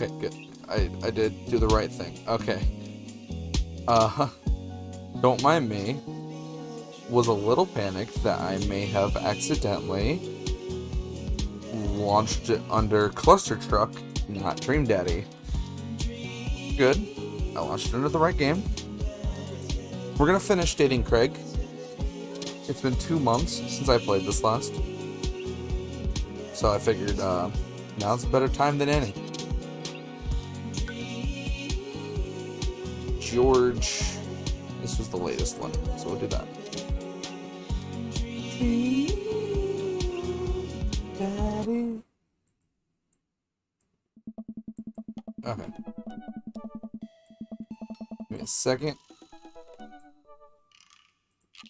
Okay, good. I did do the right thing. Okay. Don't mind me. Was a little panicked that I may have accidentally launched it under Cluster Truck, not Dream Daddy. Good. I launched it under the right game. We're gonna finish dating Craig. It's been 2 months since I played this last. So I figured now's a better time than any. George. This was the latest one, so we'll do that. Daddy. Okay. Give me a second.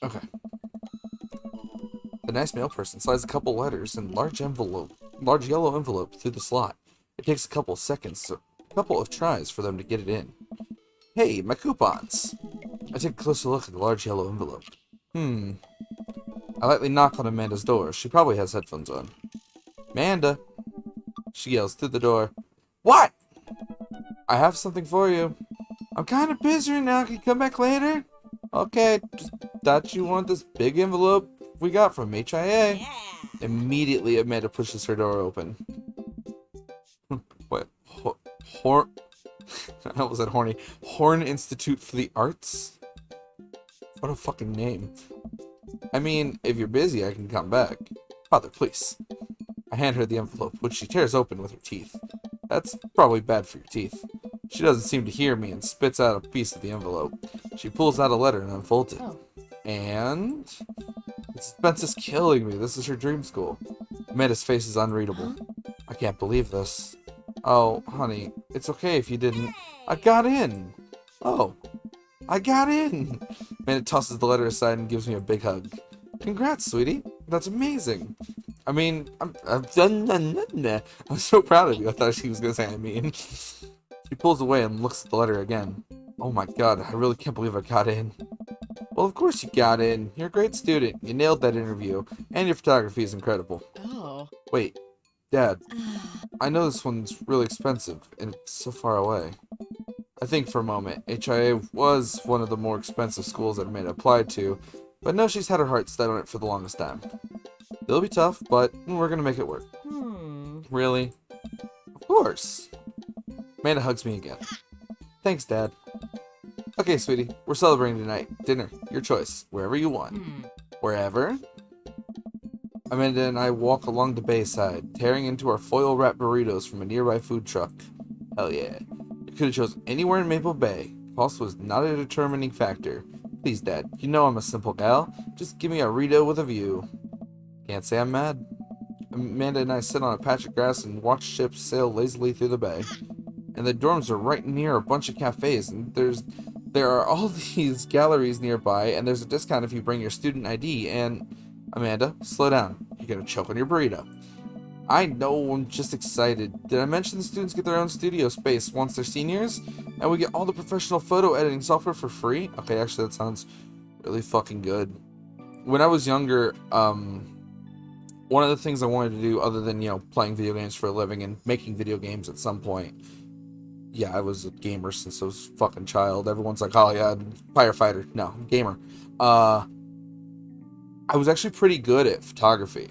Okay. The nice mail person slides a couple letters in large yellow envelope through the slot. It takes a couple seconds, a couple of tries for them to get it in. Hey, my coupons! I take a closer look at the large yellow envelope. I lightly knock on Amanda's door. She probably has headphones on. Amanda! She yells through the door. What? I have something for you. I'm kind of busy right now. Can you come back later? Okay, just thought you want this big envelope we got from HIA. Yeah. Immediately, Amanda pushes her door open. What? Horn? I was that horny. Horn Institute for the Arts? What a fucking name. I mean, if you're busy, I can come back. Father, please. I hand her the envelope, which she tears open with her teeth. That's probably bad for your teeth. She doesn't seem to hear me and spits out a piece of the envelope. She pulls out a letter and unfolds it. Oh. And... the suspense is killing me. This is her dream school. Amanda's face is unreadable. I can't believe this. Oh, honey, it's okay if you didn't. I got in. Oh, I got in. Amanda tosses the letter aside and gives me a big hug. Congrats, sweetie. That's amazing. I mean, I'm so proud of you. I thought she was going to say I mean. She pulls away and looks at the letter again. Oh my god, I really can't believe I got in. Well, of course you got in. You're a great student. You nailed that interview. And your photography is incredible. Oh. Wait, Dad. I know this one's really expensive, and it's so far away. I think for a moment, HIA was one of the more expensive schools that Amanda applied to, but no, she's had her heart set on it for the longest time. It'll be tough, but we're gonna make it work. Really? Of course. Amanda hugs me again. Thanks, Dad. Okay, sweetie, we're celebrating tonight. Dinner, your choice, wherever you want. Wherever? Amanda and I walk along the bayside, tearing into our foil-wrapped burritos from a nearby food truck. Hell yeah. You could have chosen anywhere in Maple Bay. Cost was not a determining factor. Please, Dad, you know I'm a simple gal. Just give me a burrito with a view. Can't say I'm mad. Amanda and I sit on a patch of grass and watch ships sail lazily through the bay. And the dorms are right near a bunch of cafes, and there are all these galleries nearby, and there's a discount if you bring your student ID, and... Amanda, slow down. You're gonna choke on your burrito. I know, I'm just excited. Did I mention the students get their own studio space once they're seniors? And we get all the professional photo editing software for free? Okay, actually that sounds really fucking good. When I was younger, one of the things I wanted to do, other than, playing video games for a living and making video games at some point, yeah, I was a gamer since I was a fucking child. Everyone's like, oh yeah, firefighter. No, gamer. I was actually pretty good at photography.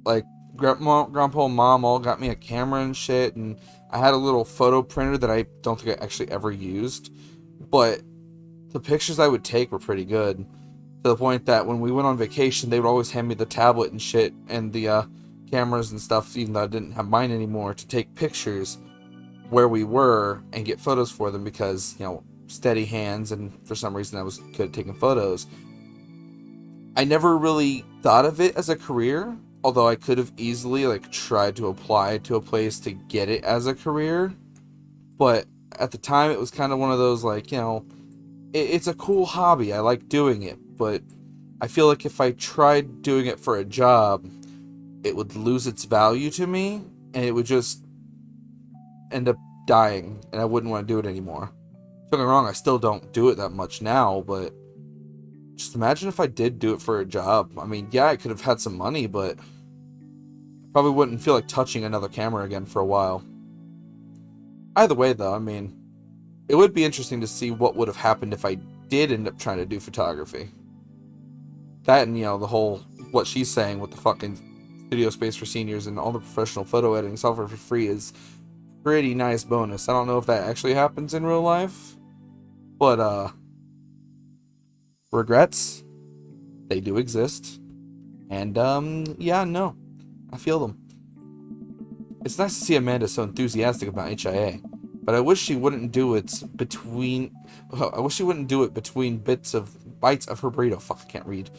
Like, grandpa and mom all got me a camera and shit, and I had a little photo printer that I don't think I actually ever used. But the pictures I would take were pretty good. To the point that when we went on vacation, they would always hand me the tablet and shit, and the cameras and stuff, even though I didn't have mine anymore, to take pictures where we were and get photos for them because, steady hands, and for some reason I was good at taking photos. I never really thought of it as a career, although I could have easily tried to apply to a place to get it as a career. But at the time, it was kind of one of those it's a cool hobby. I like doing it, but I feel like if I tried doing it for a job, it would lose its value to me, and it would just end up dying, and I wouldn't want to do it anymore. Don't get me wrong, I still don't do it that much now, but just imagine if I did do it for a job. I mean, yeah, I could have had some money, but I probably wouldn't feel like touching another camera again for a while. Either way, though, I mean, it would be interesting to see what would have happened if I did end up trying to do photography. That and, the whole, what she's saying with the fucking studio space for seniors and all the professional photo editing software for free is pretty nice bonus. I don't know if that actually happens in real life, but, regrets, they do exist. And, yeah, no, I feel them. It's nice to see Amanda so enthusiastic about HIA, but I wish she wouldn't do it between bites of her burrito. Fuck, I can't read.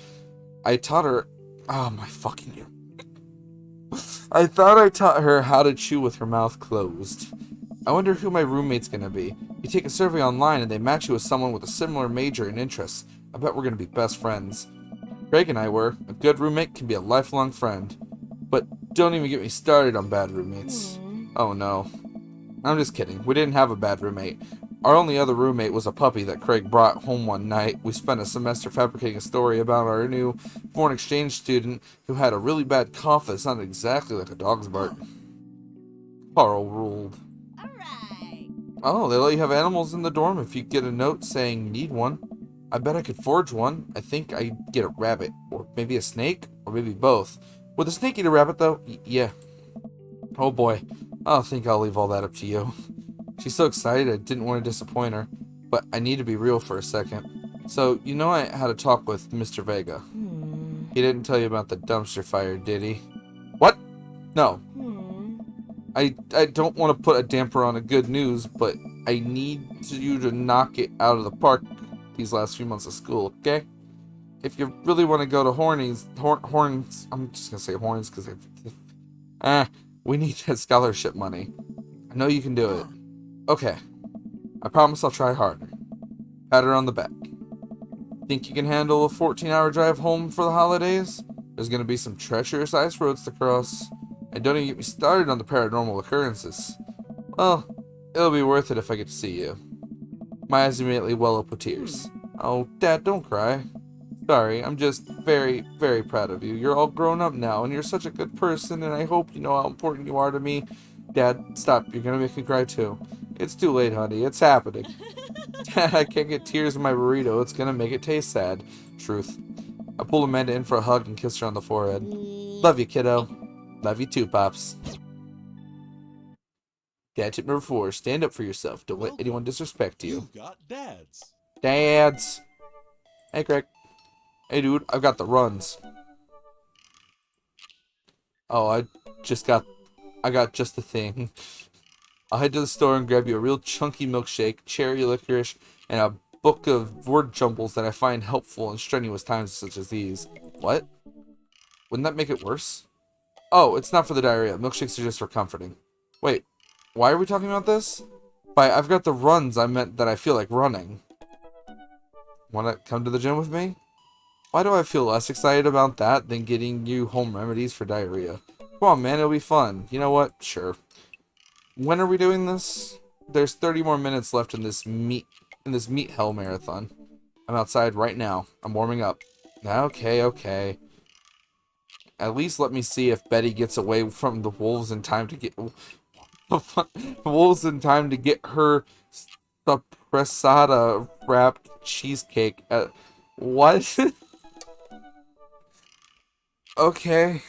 I taught her. Oh my fucking. I thought I taught her how to chew with her mouth closed. I wonder who my roommate's gonna be. You take a survey online and they match you with someone with a similar major and interests. I bet we're gonna be best friends. Craig and I were. A good roommate can be a lifelong friend. But don't even get me started on bad roommates. Oh no. I'm just kidding. We didn't have a bad roommate. Our only other roommate was a puppy that Craig brought home one night. We spent a semester fabricating a story about our new foreign exchange student who had a really bad cough that sounded exactly like a dog's bark. Carl ruled. Alright. Oh, they let you have animals in the dorm if you get a note saying you need one. I bet I could forge one. I think I'd get a rabbit, or maybe a snake, or maybe both. Would the snake eat a rabbit, though? Yeah. Oh boy. I think I'll leave all that up to you. She's so excited I didn't want to disappoint her, but I need to be real for a second. So, I had a talk with Mr. Vega. He didn't tell you about the dumpster fire, did he? What? No. I don't want to put a damper on the good news, but I need you to knock it out of the park these last few months of school, okay? If you really want to go to Horns, I'm just going to say Horns because we need that scholarship money. I know you can do it. Okay. I promise I'll try harder. Pat her on the back. Think you can handle a 14-hour drive home for the holidays? There's going to be some treacherous ice roads to cross. And don't even get me started on the paranormal occurrences. Well, it'll be worth it if I get to see you. My eyes immediately well up with tears. Oh, Dad, don't cry. Sorry, I'm just very, very proud of you. You're all grown up now, and you're such a good person, and I hope you know how important you are to me. Dad, stop. You're gonna make me cry, too. It's too late, honey. It's happening. Dad, I can't get tears in my burrito. It's gonna make it taste sad. Truth. I pulled Amanda in for a hug and kissed her on the forehead. Love you, kiddo. Love you too, Pops. Dad tip number 4. Stand up for yourself. Don't let anyone disrespect you. You've got dads. Dads. Hey, Craig. Hey, dude, I've got the runs. Oh, I got just the thing. I'll head to the store and grab you a real chunky milkshake, cherry licorice, and a book of word jumbles that I find helpful in strenuous times such as these. What? Wouldn't that make it worse? Oh, it's not for the diarrhea. Milkshakes are just for comforting. Wait, why are we talking about this? By I've got the runs, I meant that I feel like running. Wanna come to the gym with me? Why do I feel less excited about that than getting you home remedies for diarrhea? Come on, man, it'll be fun. You know what? Sure. When are we doing this? There's 30 more minutes left in this meat hell marathon. I'm outside right now. I'm warming up. Okay. At least let me see if Betty gets away from the wolves in time to get her suppressata wrapped cheesecake. What? Okay.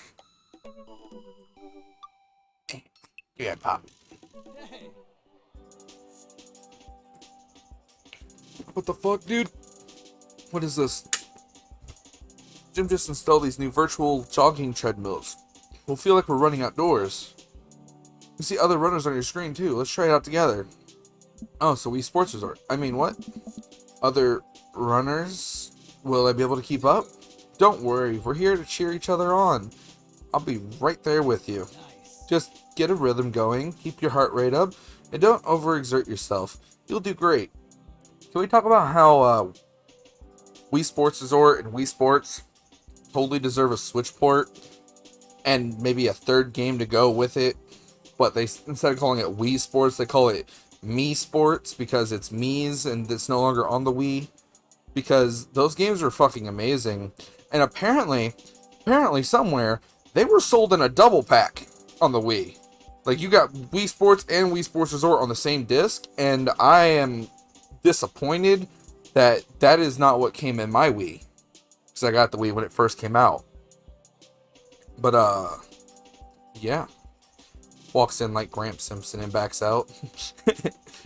Yeah, Pop. What the fuck, dude? What is this? Jim just installed these new virtual jogging treadmills. We'll feel like we're running outdoors. You see other runners on your screen, too. Let's try it out together. Oh, so Wii Sports Resort. I mean, what? Other runners? Will I be able to keep up? Don't worry, we're here to cheer each other on. I'll be right there with you. Just get a rhythm going, keep your heart rate up, and don't overexert yourself. You'll do great. Can we talk about how Wii Sports Resort and Wii Sports totally deserve a Switch port and maybe a third game to go with it? But they, instead of calling it Wii Sports, they call it Me Sports because it's Mii's and it's no longer on the Wii. Because those games are fucking amazing. And apparently somewhere, they were sold in a double pack on the Wii. Like, you got Wii Sports and Wii Sports Resort on the same disc, and I am disappointed that that is not what came in my Wii. Because I got the Wii when it first came out. But, yeah. Walks in like Gramps Simpson and backs out.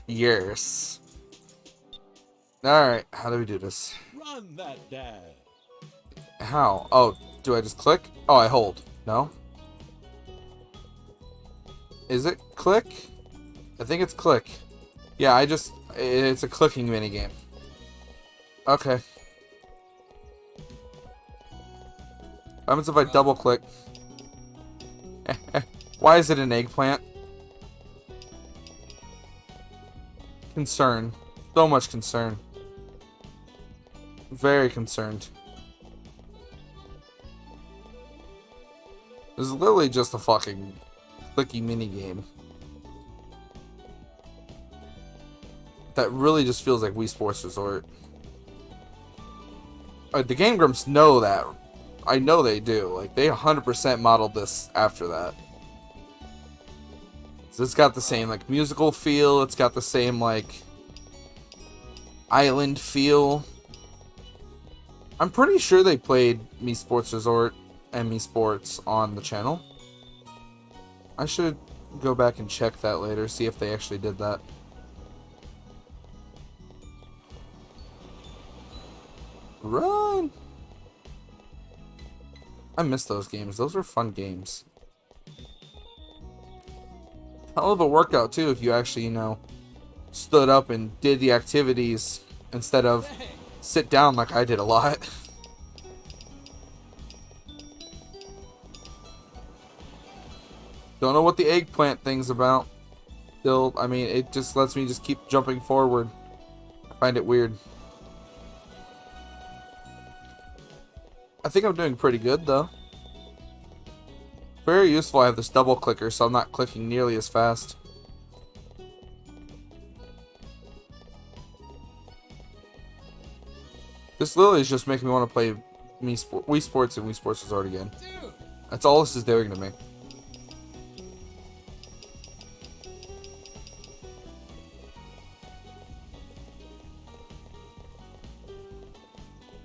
Yes. Alright, how do we do this? Run that dad. How? Oh, do I just click? Oh, I hold. No? Is it click? I think it's click. Yeah, it's a clicking minigame. Okay. What happens if I double click? Why is it an eggplant? Concern. So much concern. Very concerned. This is literally just a fucking clicky minigame. That really just feels like Wii Sports Resort. The Game Grumps know that. I know they do. Like, they 100% modeled this after that. So it's got the same, like, musical feel. It's got the same, like, island feel. I'm pretty sure they played Wii Sports Resort and Wii Sports on the channel. I should go back and check that later, see if they actually did that. Run! I miss those games. Those were fun games. Hell of a workout, too, if you actually, you know, stood up and did the activities instead of sit down like I did a lot. Don't know what the eggplant thing's about. Still, I mean, it just lets me just keep jumping forward. I find it weird. I think I'm doing pretty good, though. Very useful I have this double clicker, so I'm not clicking nearly as fast. This literally is just making me want to play Wii Sports and Wii Sports Resort again. That's all this is doing to me.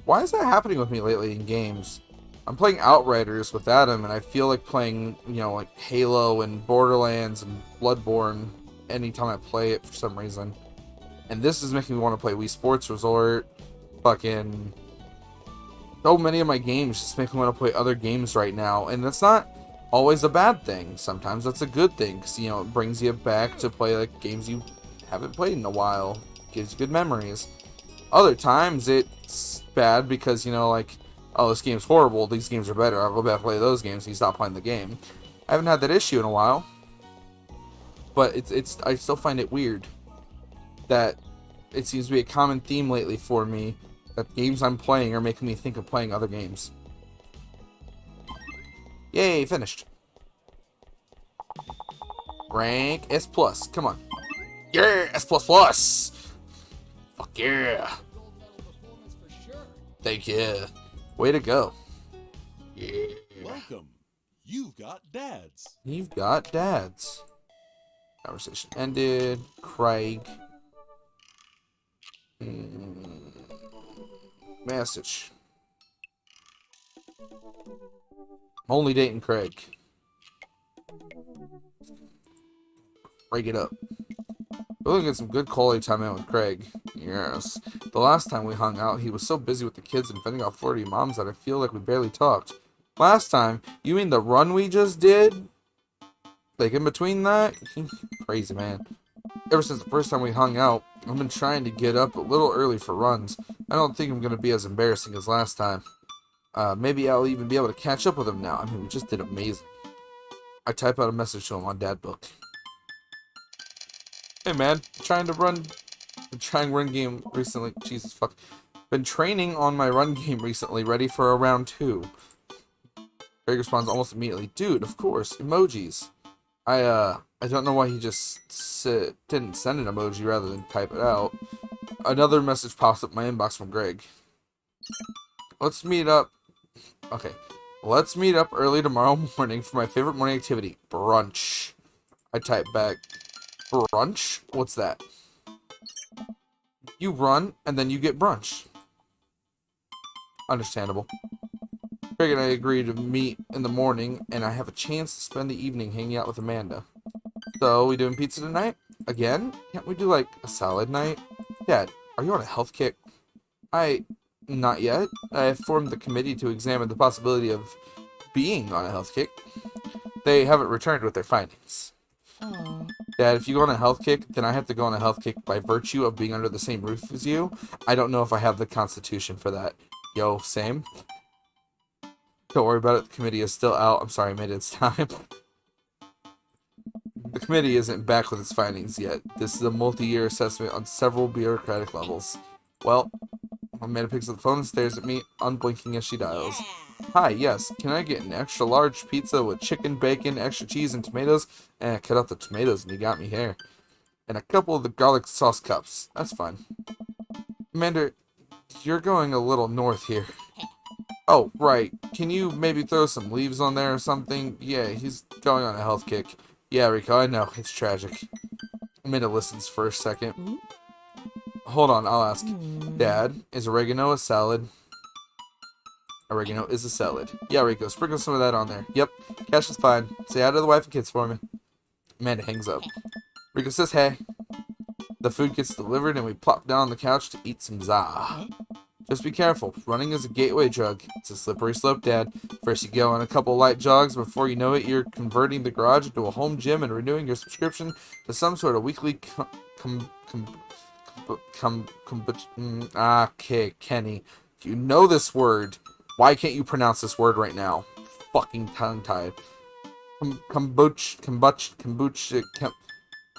Why is that happening with me lately in games? I'm playing Outriders with Adam, and I feel like playing, you know, like Halo and Borderlands and Bloodborne anytime I play it for some reason. And this is making me want to play Wii Sports Resort. Fucking... So many of my games just make me want to play other games right now, and that's not always a bad thing. Sometimes that's a good thing, because, you know, it brings you back to play, like, games you haven't played in a while. Gives you good memories. Other times, it's bad because, you know, like, oh, this game's horrible, these games are better, I'll go back and play those games, and you stop playing the game. I haven't had that issue in a while, but I still find it weird that it seems to be a common theme lately for me, that games I'm playing are making me think of playing other games. Yay, finished. Rank S+, come on. Yeah, S++! Fuck yeah! Thank you. Way to go. Yeah. Welcome. You've got dads. You've got dads. Conversation ended. Craig. Message. I'm only dating Craig. Break it up. We're looking at some good quality time out with Craig. Yes. The last time we hung out, he was so busy with the kids and fending off flirty moms that I feel like we barely talked. Last time? You mean the run we just did? Like in between that? Crazy, man. Ever since the first time we hung out, I've been trying to get up a little early for runs. I don't think I'm going to be as embarrassing as last time. Maybe I'll even be able to catch up with him now. I mean, we just did amazing. I type out a message to him on Dad Book. Hey man, been trying run game recently. Jesus fuck. Been training on my run game recently, ready for a round 2. Craig responds almost immediately. Dude, of course, emojis. I don't know why he just didn't send an emoji rather than type it out. Another message pops up in my inbox from Greg. Let's meet up. Okay. Let's meet up early tomorrow morning for my favorite morning activity, brunch. I type back, brunch? What's that? You run, and then you get brunch. Understandable. Craig and I agree to meet in the morning, and I have a chance to spend the evening hanging out with Amanda. So, we doing pizza tonight? Again? Can't we do, like, a salad night? Dad, are you on a health kick? Not yet. I have formed the committee to examine the possibility of being on a health kick. They haven't returned with their findings. Oh. Dad, if you go on a health kick, then I have to go on a health kick by virtue of being under the same roof as you. I don't know if I have the constitution for that. Yo, same. Don't worry about it. The committee is still out. I'm sorry, I made it. It's time. The committee isn't back with its findings yet. This is a multi-year assessment on several bureaucratic levels. Well, Amanda picks up the phone and stares at me, unblinking as she dials. Hi, yes. Can I get an extra large pizza with chicken, bacon, extra cheese, and tomatoes? Cut out the tomatoes and you got me here. And a couple of the garlic sauce cups. That's fine. Amanda, you're going a little north here. Oh, right. Can you maybe throw some leaves on there or something? Yeah, he's going on a health kick. Yeah, Rico, I know. It's tragic. Amanda listens for a second. Hold on, I'll ask. Dad, is oregano a salad? Oregano is a salad. Yeah, Rico, sprinkle some of that on there. Yep, cash is fine. Say hi to the wife and kids for me. Amanda hangs up. Rico says hey. The food gets delivered and we plop down on the couch to eat some za. Just be careful. Running is a gateway drug. It's a slippery slope, Dad. First you go on a couple light jogs. Before you know it, you're converting the garage into a home gym and renewing your subscription to some sort of weekly okay, Kenny. If you know this word, why can't you pronounce this word right now? Fucking tongue-tied. Kombucha,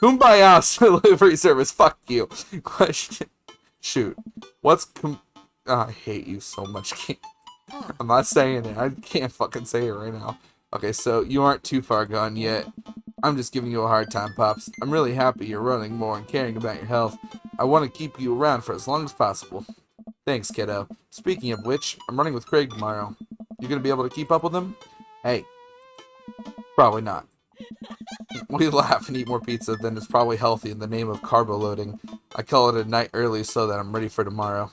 Kumbaya delivery service. Fuck you. Question. Shoot. I hate you so much. I'm not saying it. I can't fucking say it right now. Okay, so you aren't too far gone yet. I'm just giving you a hard time, Pops. I'm really happy you're running more and caring about your health. I want to keep you around for as long as possible. Thanks, kiddo. Speaking of which, I'm running with Craig tomorrow. You gonna be able to keep up with him? Hey. Probably not. We laugh and eat more pizza than is probably healthy in the name of carbo loading. I call it a night early so that I'm ready for tomorrow.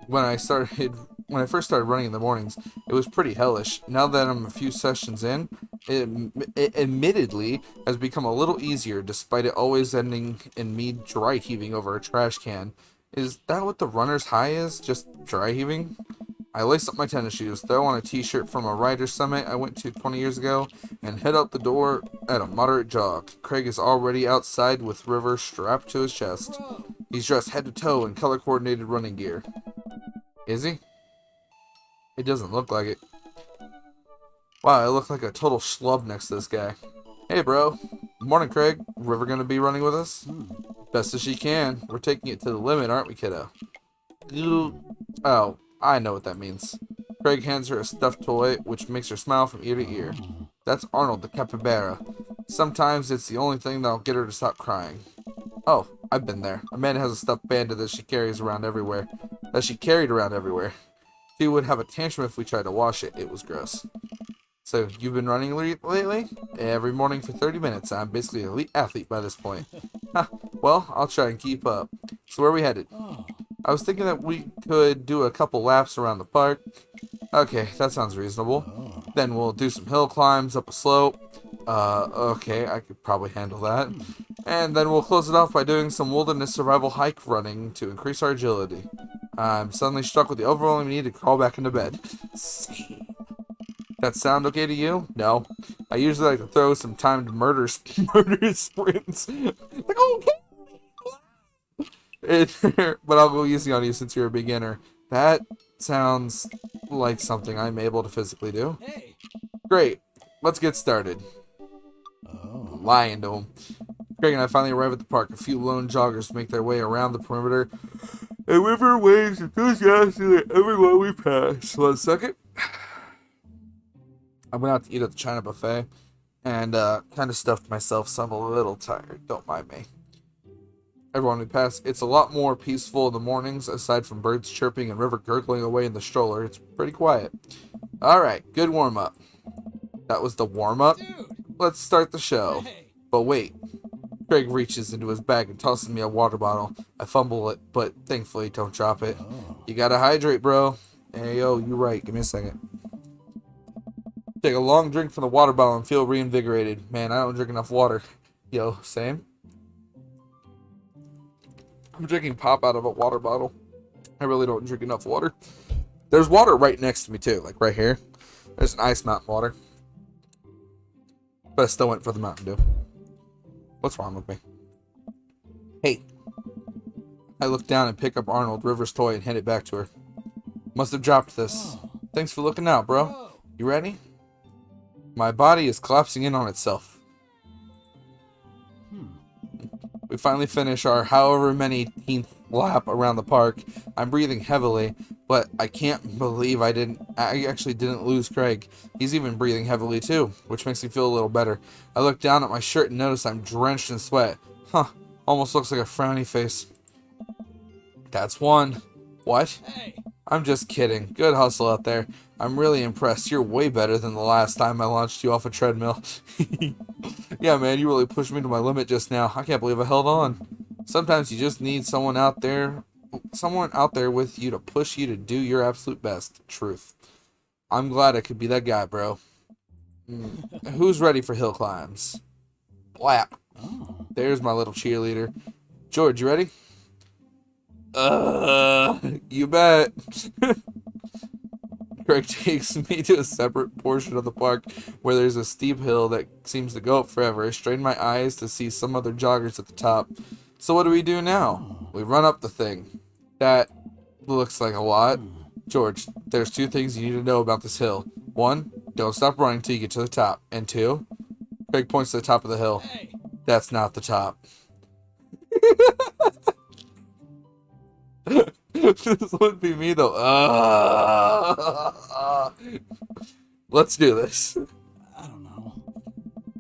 When I first started running in the mornings, it was pretty hellish. Now that I'm a few sessions in, it admittedly has become a little easier, despite it always ending in me dry heaving over a trash can. Is that what the runner's high is? Just dry heaving? I lace up my tennis shoes, throw on a t-shirt from a rider summit I went to 20 years ago, and head out the door at a moderate jog. Craig is already outside with River strapped to his chest. He's dressed head to toe in color-coordinated running gear. Is he? It doesn't look like it. Wow, I look like a total schlub next to this guy. Hey, bro. Morning, Craig. River gonna be running with us? Best as she can. We're taking it to the limit, aren't we, kiddo? Oh, I know what that means. Craig hands her a stuffed toy, which makes her smile from ear to ear. That's Arnold, the capybara. Sometimes it's the only thing that'll get her to stop crying. Oh, I've been there. Amanda has a stuffed panda that she carried around everywhere. She would have a tantrum if we tried to wash it. It was gross. So, you've been running lately? Every morning for 30 minutes. I'm basically an elite athlete by this point. Well, I'll try and keep up. So where are we headed? I was thinking that we could do a couple laps around the park. Okay, that sounds reasonable. Then we'll do some hill climbs up a slope. Okay, I could probably handle that. And then we'll close it off by doing some wilderness survival hike running to increase our agility. I'm suddenly struck with the overwhelming need to crawl back into bed. That sound okay to you? No. I usually like to throw some timed murder sprints. Like, okay. But I'll go easy on you since you're a beginner. That sounds like something I'm able to physically do. Hey. Great. Let's get started. I'm lying to him. Craig and I finally arrive at the park. A few lone joggers make their way around the perimeter. And River waves enthusiastically at everyone we pass. 1 second. I went out to eat at the China buffet and kind of stuffed myself, so I'm a little tired. Don't mind me. Everyone we pass, it's a lot more peaceful in the mornings, aside from birds chirping and River gurgling away in the stroller. It's pretty quiet. Alright, good warm-up. That was the warm-up? Dude. let's start the show. Hey. But wait. Craig reaches into his bag and tosses me a water bottle. I fumble it, but thankfully don't drop it. Oh. You gotta hydrate, bro. Hey, yo, you right. Give me a second. Take a long drink from the water bottle and feel reinvigorated. Man, I don't drink enough water. Yo, same. I'm drinking pop out of a water bottle. I really don't drink enough water. There's water right next to me, too. Like, right here. There's an Ice Mountain water. But I still went for the Mountain Dew. What's wrong with me? Hey. I look down and pick up Arnold, River's toy, and hand it back to her. Must have dropped this. Oh. Thanks for looking out, bro. Oh. You ready? My body is collapsing in on itself. We finally finish our however many th lap around the park. I'm breathing heavily, but I can't believe I actually didn't lose Craig. He's even breathing heavily too, which makes me feel a little better. I look down at my shirt and notice I'm drenched in sweat. Huh, almost looks like a frowny face. That's one. What? Hey. I'm just kidding. Good hustle out there. I'm really impressed. You're way better than the last time I launched you off a treadmill. Yeah, man, you really pushed me to my limit just now. I can't believe I held on. Sometimes you just need someone out there with you to push you to do your absolute best. Truth. I'm glad I could be that guy, bro. Who's ready for hill climbs? Blap. Oh. There's my little cheerleader. George, you ready? You bet. Craig takes me to a separate portion of the park where there's a steep hill that seems to go up forever. I strain my eyes to see some other joggers at the top. So what do we do now? We run up the thing. That looks like a lot. George, there's two things you need to know about this hill. One, don't stop running till you get to the top. And two, Craig points to the top of the hill. Hey. That's not the top. This would be me though. Let's do this. I don't know.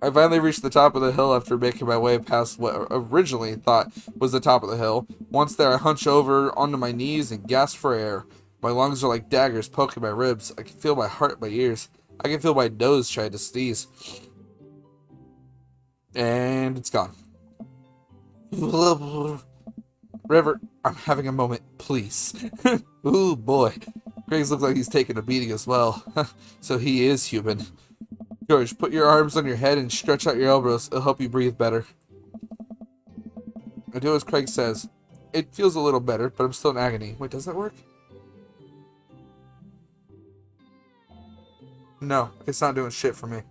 I finally reached the top of the hill after making my way past what I originally thought was the top of the hill. Once there, I hunch over onto my knees and gasp for air. My lungs are like daggers poking my ribs. I can feel my heart in my ears. I can feel my nose trying to sneeze. And it's gone. River, I'm having a moment, please. Ooh, boy. Graves looks like he's taking a beating as well. So he is human. George, put your arms on your head and stretch out your elbows. It'll help you breathe better. I do as Craig says. It feels a little better, but I'm still in agony. Wait, does that work? No, it's not doing shit for me.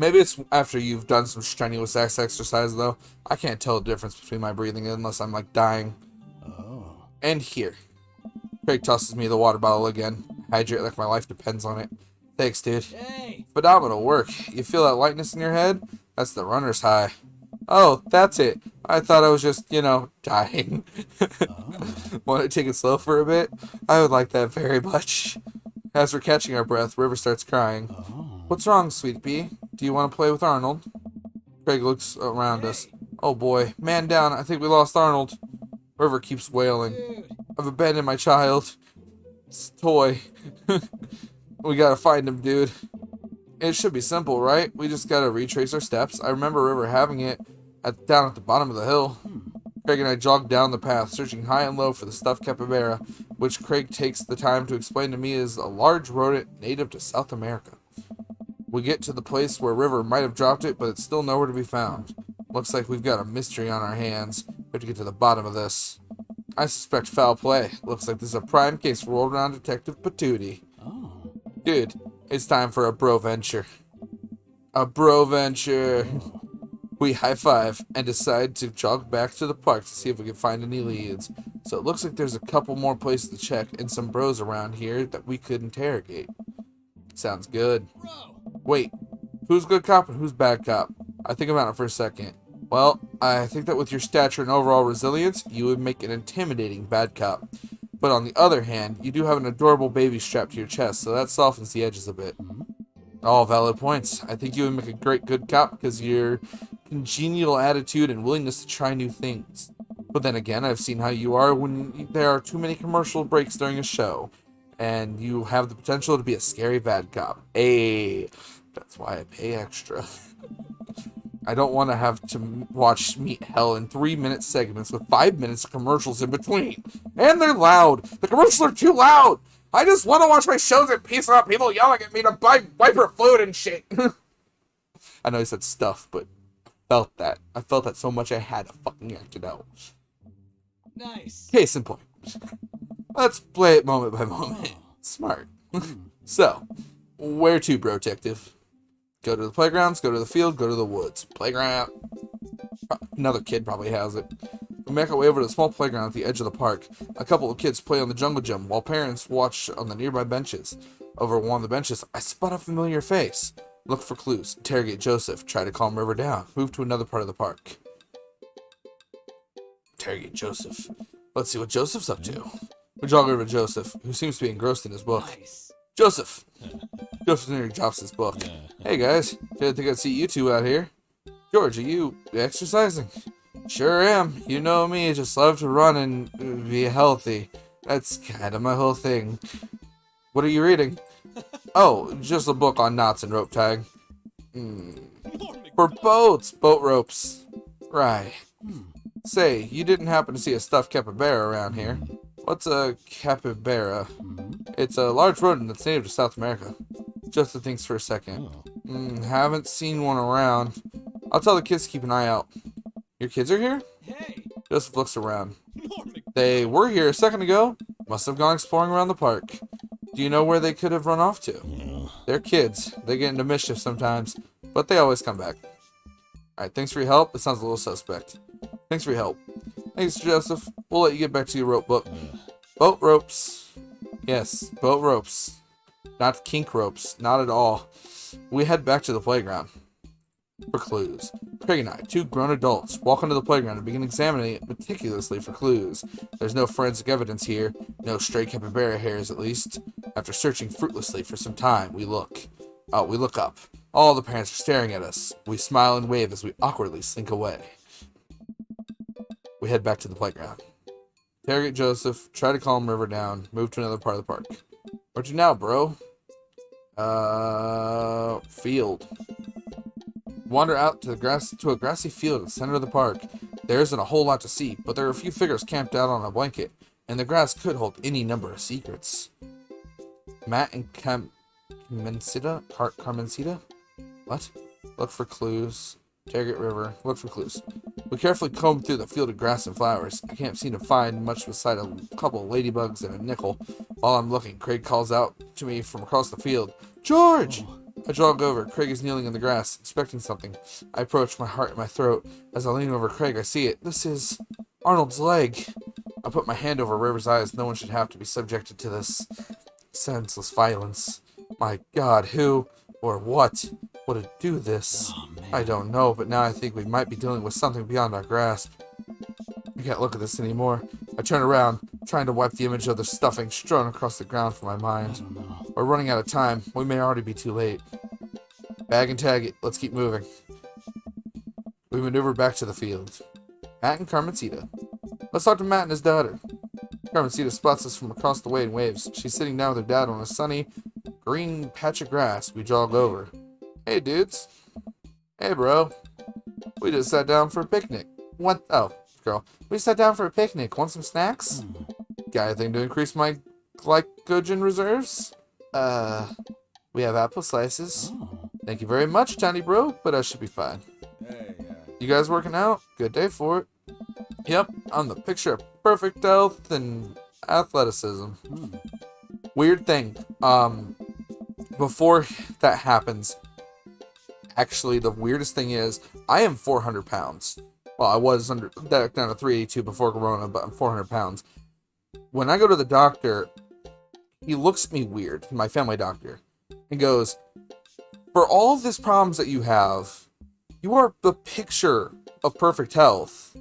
Maybe it's after you've done some strenuous exercise, though. I can't tell the difference between my breathing unless I'm, like, dying. Oh. And here. Craig tosses me the water bottle again. Hydrate like my life depends on it. Thanks, dude. Hey. Phenomenal work. You feel that lightness in your head? That's the runner's high. Oh, that's it. I thought I was just, dying. Oh. Want to take it slow for a bit? I would like that very much. As we're catching our breath, River starts crying. Oh. What's wrong, sweet pea? Do you want to play with Arnold? Craig looks around us. Oh boy, man down, I think we lost Arnold. River keeps wailing. Dude. I've abandoned my child. It's a toy. We gotta find him, dude. It should be simple, right? We just gotta retrace our steps. I remember River having it down at the bottom of the hill. Craig and I jogged down the path, searching high and low for the stuffed capybara, which Craig takes the time to explain to me is a large rodent native to South America. We get to the place where River might have dropped it, but it's still nowhere to be found. Looks like we've got a mystery on our hands. We have to get to the bottom of this. I suspect foul play. Looks like this is a prime case for world-renowned Detective Patooty. Oh. Dude, it's time for a bro venture. A bro venture. We high-five and decide to jog back to the park to see if we can find any leads. So it looks like there's a couple more places to check and some bros around here that we could interrogate. Sounds good. Bro. Wait, who's good cop and who's bad cop? I think about it for a second. Well, I think that with your stature and overall resilience, you would make an intimidating bad cop. But on the other hand, you do have an adorable baby strapped to your chest, so that softens the edges a bit. All valid points. I think you would make a great good cop because of your congenial attitude and willingness to try new things. But then again, I've seen how you are when there are too many commercial breaks during a show. And you have the potential to be a scary bad cop. Hey, That's why I pay extra. I don't want to have to watch Meet Hell in 3-minute segments with 5 minutes of commercials in between. And they're loud. The commercials are too loud. I just want to watch my shows in peace without people yelling at me to buy wiper fluid and shit. I know I said stuff, but I felt that. I felt that so much I had to fucking act it out. Nice. Case in point. Let's play it moment by moment. Smart. So, where to, Brotective? Go to the playgrounds, go to the field, go to the woods. Playground. Another kid probably has it. We make our way over to the small playground at the edge of the park. A couple of kids play on the jungle gym while parents watch on the nearby benches. Over one of the benches, I spot a familiar face. Look for clues. Interrogate Joseph. Try to calm River down. Move to another part of the park. Interrogate Joseph. Let's see what Joseph's up to. We jog over to Joseph, who seems to be engrossed in his book. Nice. Joseph! Joseph nearly drops his book. Hey guys, didn't think I'd see you two out here. George, are you exercising? Sure am. You know me, just love to run and be healthy. That's kind of my whole thing. What are you reading? Oh, just a book on knots and rope tying. For boats, boat ropes. Right. Say, you didn't happen to see a stuffed capybara around here. What's a capybara? It's a large rodent that's native to South America. Joseph thinks for a second. Haven't seen one around. I'll tell the kids to keep an eye out. Your kids are here? Hey. Joseph looks around. They were here a second ago. Must have gone exploring around the park. Do you know where they could have run off to? They're kids. They get into mischief sometimes, but they always come back. Alright, thanks for your help. It sounds a little suspect. Thanks for your help. Thanks, Joseph. We'll let you get back to your rope book. Boat ropes. Yes, boat ropes. Not kink ropes. Not at all. We head back to the playground for clues. Craig and I, two grown adults, walk onto the playground and begin examining it meticulously for clues. There's no forensic evidence here. No stray capybara hairs, at least. After searching fruitlessly for some time, we look up. All the parents are staring at us. We smile and wave as we awkwardly slink away. We head back to the playground. Interrogate Joseph, try to calm River down, move to another part of the park. Where'd you now, bro? Field. Wander out to a grassy field at the center of the park. There isn't a whole lot to see, but there are a few figures camped out on a blanket, and the grass could hold any number of secrets. Matt and Carmencita? What? Look for clues. Interrogate River. Look for clues. We carefully comb through the field of grass and flowers. I can't seem to find much beside a couple of ladybugs and a nickel. While I'm looking, Craig calls out to me from across the field. George! I jog over. Craig is kneeling in the grass, inspecting something. I approach, my heart in my throat. As I lean over Craig, I see it. This is Arnold's leg. I put my hand over River's eyes. No one should have to be subjected to this senseless violence. My God, who or what would do this? Oh, man. I don't know, but now I think we might be dealing with something beyond our grasp. I can't look at this anymore. I turn around, trying to wipe the image of the stuffing strewn across the ground from my mind. We're running out of time. We may already be too late. Bag and tag it. Let's keep moving. We maneuver back to the field. Matt and Carmencita. Let's talk to Matt and his daughter. Carmencita spots us from across the way and waves. She's sitting down with her dad on a sunny, green patch of grass. We jog over. Hey, dudes. Hey, bro. We just sat down for a picnic. What? Oh, girl. We sat down for a picnic. Want some snacks? Got anything to increase my glycogen reserves? We have apple slices. Thank you very much, tiny bro, but I should be fine. You guys working out? Good day for it. Yep, I'm the picture of perfect health and athleticism. Weird thing. Before that happens, actually, the weirdest thing is, I am 400 pounds. Well, I was down to 382 before Corona, but I'm 400 pounds. When I go to the doctor, he looks at me weird, my family doctor, and goes, for all of these problems that you have, you are the picture of perfect health.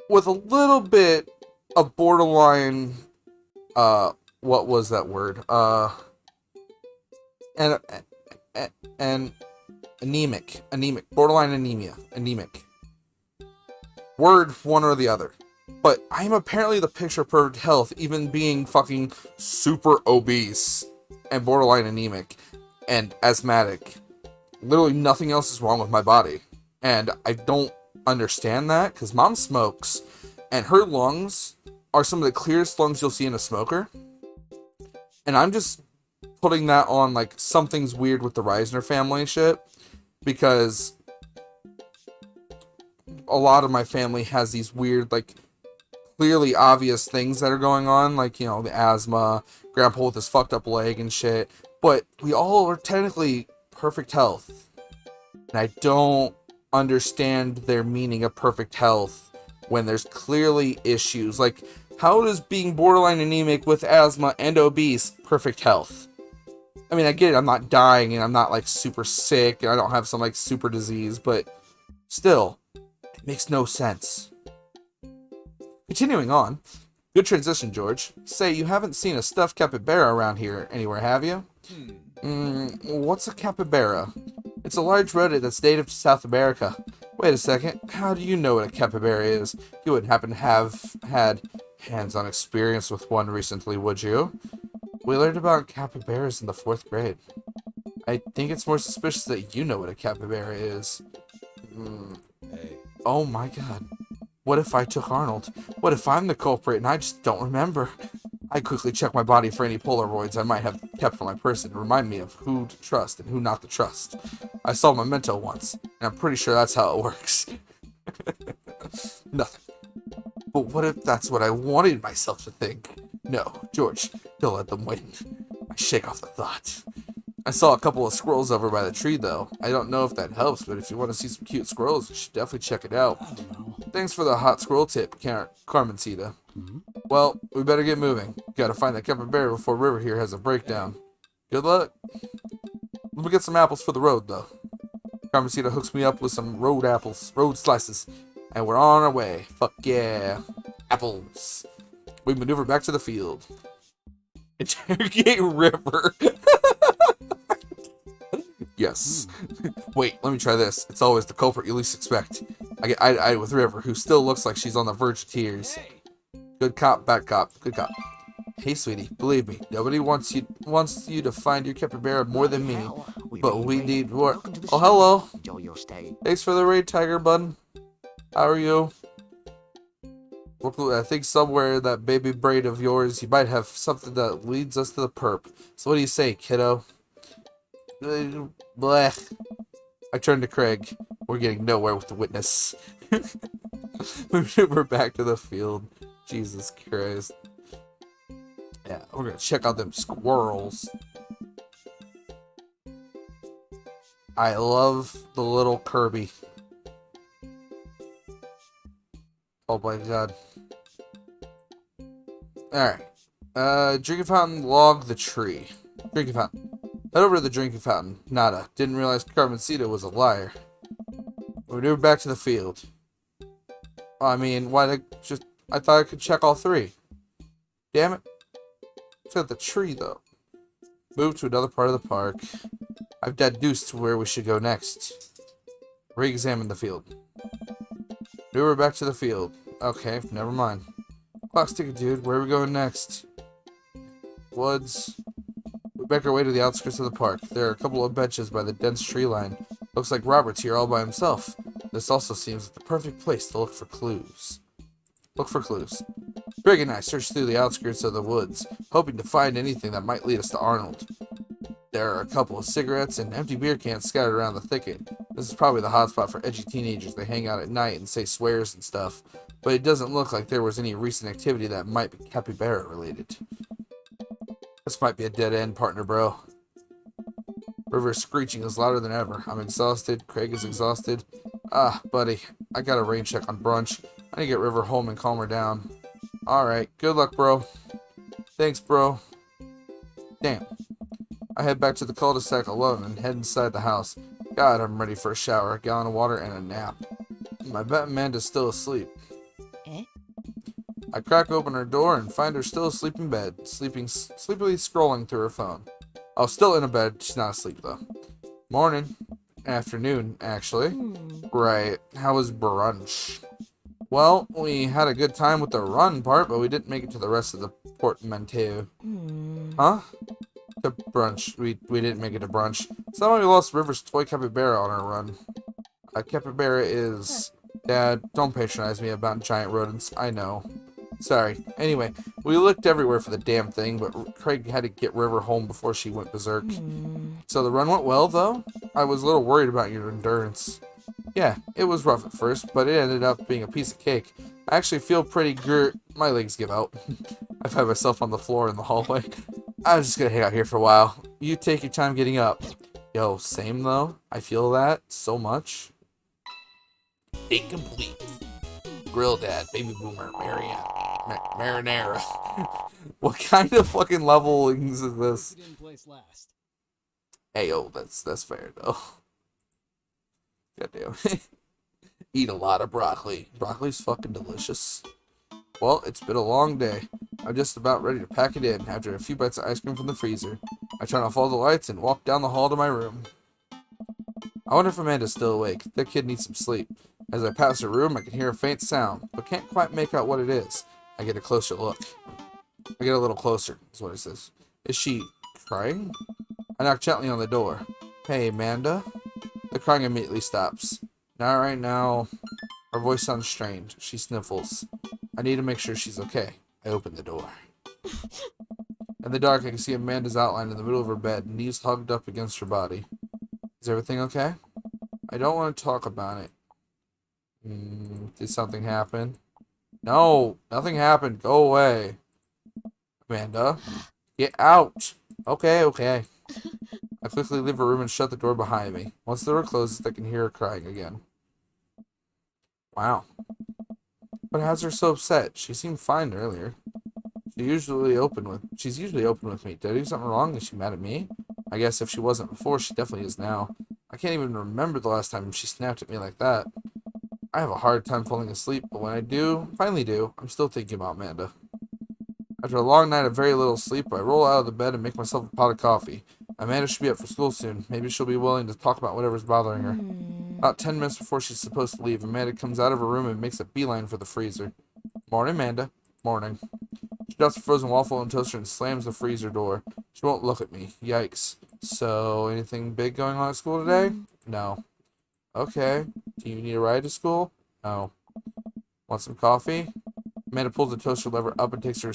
With a little bit of borderline, what was that word? And anemic, borderline anemic. Word one or the other. But I'm apparently the picture of perfect health, even being fucking super obese and borderline anemic. and asthmatic. Literally nothing else is wrong with my body. And I don't understand that because mom smokes and her lungs are some of the clearest lungs you'll see in a smoker. And I'm just putting that on like something's weird with the Reisner family shit because a lot of my family has these weird, like, clearly obvious things that are going on, like, you know, the asthma, grandpa with his fucked up leg and shit. But we all are technically perfect health. And I don't understand their meaning of perfect health when there's clearly issues. Like, how does being borderline anemic with asthma and obese perfect health? I mean, I get it, I'm not dying and I'm not like super sick and I don't have some like super disease, but still, it makes no sense. Continuing on, good transition, George. Say, you haven't seen a stuffed capybara around here anywhere, have you? What's a capybara? It's a large rodent that's native to South America. Wait a second, how do you know what a capybara is? You wouldn't happen to have had hands-on experience with one recently, would you? We learned about capybaras in the 4th grade. I think it's more suspicious that you know what a capybara is. Hey. Oh my god. What if I took Arnold? What if I'm the culprit and I just don't remember? I quickly check my body for any Polaroids I might have kept on my person to remind me of who to trust and who not to trust. I saw Memento once, and I'm pretty sure that's how it works. Nothing. But what if that's what I wanted myself to think? No, George, don't let them win. I shake off the thought. I saw a couple of squirrels over by the tree, though. I don't know if that helps, but if you want to see some cute squirrels, you should definitely check it out. I don't know. Thanks for the hot squirrel tip, Carmencita. Well, we better get moving. Gotta find that capybara before River here has a breakdown. Good luck. Let me get some apples for the road, though. Carmencita hooks me up with some road apples, road slices, and we're on our way. Fuck yeah. Apples. We maneuver back to the field. Interrogate River. Yes. Wait, let me try this. It's always the culprit you least expect. I get eye-to-eye with River, who still looks like she's on the verge of tears. Hey. Good cop, bad cop. Good cop. Hey, sweetie, believe me, nobody wants you to find your capybara more than me. But we need more. Oh, hello. Enjoy your stay. Thanks for the raid, Tiger Bud. How are you? I think somewhere in that baby brain of yours, you might have something that leads us to the perp. So what do you say, kiddo? Blech. I turn to Craig. We're getting nowhere with the witness. We're back to the field. Jesus Christ. Yeah, we're gonna check out them squirrels. I love the little Kirby. Oh my god. Alright. Drinking fountain, log the tree. Drinking fountain. Head over to the drinking fountain. Nada. Didn't realize Carmencita was a liar. We moved back to the field. I mean, I thought I could check all 3. Damn it. It's at the tree, though. Move to another part of the park. I've deduced to where we should go next. Re-examine the field. We're back to the field. Okay, never mind. Clock's ticking, dude. Where are we going next? Woods. We make our way to the outskirts of the park. There are a couple of benches by the dense tree line. Looks like Robert's here all by himself. This also seems like the perfect place to look for clues. Greg and I searched through the outskirts of the woods, hoping to find anything that might lead us to Arnold. There are a couple of cigarettes and empty beer cans scattered around the thicket. This is probably the hotspot for edgy teenagers. They hang out at night and say swears and stuff. But it doesn't look like there was any recent activity that might be capybara related. This might be a dead end, partner, bro. River's screeching is louder than ever. I'm exhausted. Craig is exhausted. Ah, buddy, I got a rain check on brunch. I need to get River home and calm her down. Alright, good luck, bro. Thanks, bro. Damn. I head back to the cul-de-sac alone and head inside the house. God, I'm ready for a shower, a gallon of water, and a nap. I bet Amanda's still asleep. I crack open her door and find her still asleep in bed, sleepily scrolling through her phone. Oh, still in a bed. She's not asleep, though. Morning. Afternoon, actually. Right. How was brunch? Well, we had a good time with the run part, but we didn't make it to the rest of the portmanteau. Huh? To brunch. We didn't make it to brunch. Somehow we lost River's toy capybara on our run. Capybara is... Dad, don't patronize me about giant rodents. I know. Sorry. Anyway, we looked everywhere for the damn thing, but Craig had to get River home before she went berserk. So the run went well, though? I was a little worried about your endurance. Yeah, it was rough at first, but it ended up being a piece of cake. I actually feel pretty my legs give out. I find myself on the floor in the hallway. I'm just gonna hang out here for a while. You take your time getting up. Yo, same though. I feel that so much. Incomplete. Grill Dad, Baby Boomer, Marinara. What kind of fucking levelings is this? Hey, yo, that's fair though. Goddamn. Eat a lot of broccoli. Broccoli's fucking delicious. Well, it's been a long day. I'm just about ready to pack it in after a few bites of ice cream from the freezer. I turn off all the lights and walk down the hall to my room. I wonder if Amanda's still awake. That kid needs some sleep. As I pass her room, I can hear a faint sound, but can't quite make out what it is. I get a closer look. I get a little closer, is what it says. Is she crying? I knock gently on the door. Hey, Amanda? The crying immediately stops. Not right now. Her voice sounds strained. She sniffles. I need to make sure she's okay. I open the door. In the dark, I can see Amanda's outline in the middle of her bed, knees hugged up against her body. Is everything okay? I don't want to talk about it. Did something happen? No, nothing happened. Go away. Amanda, get out. Okay. I quickly leave her room and shut the door behind me. Once the door closes, I can hear her crying again. Wow. What has her so upset? She seemed fine earlier. She's usually open with me. Did I do something wrong? Is she mad at me? I guess if she wasn't before, she definitely is now. I can't even remember the last time she snapped at me like that. I have a hard time falling asleep, but when I finally do, I'm still thinking about Amanda. After a long night of very little sleep, I roll out of the bed and make myself a pot of coffee. Amanda should be up for school soon. Maybe she'll be willing to talk about whatever's bothering her. About 10 minutes before she's supposed to leave, Amanda comes out of her room and makes a beeline for the freezer. Morning, Amanda. Morning. She drops a frozen waffle and toaster and slams the freezer door. She won't look at me. Yikes. So, anything big going on at school today? No. Okay. Do you need a ride to school? No. Want some coffee? Amanda pulls the toaster lever up and takes her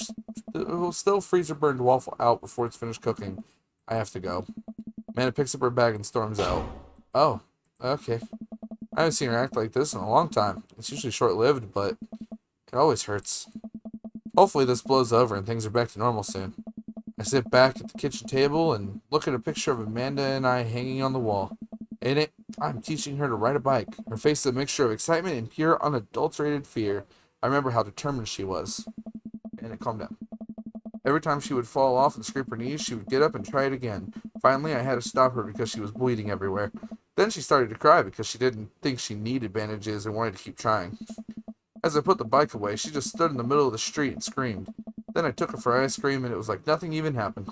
still freezer burned waffle out before it's finished cooking. I have to go. Amanda picks up her bag and storms out. Oh, okay. I haven't seen her act like this in a long time. It's usually short-lived, but it always hurts. Hopefully this blows over and things are back to normal soon. I sit back at the kitchen table and look at a picture of Amanda and I hanging on the wall. In it, I'm teaching her to ride a bike. Her face is a mixture of excitement and pure, unadulterated fear. I remember how determined she was. And it calmed down. Every time she would fall off and scrape her knees, she would get up and try it again. Finally, I had to stop her because she was bleeding everywhere. Then she started to cry because she didn't think she needed bandages and wanted to keep trying. As I put the bike away, she just stood in the middle of the street and screamed. Then I took her for ice cream and it was like nothing even happened.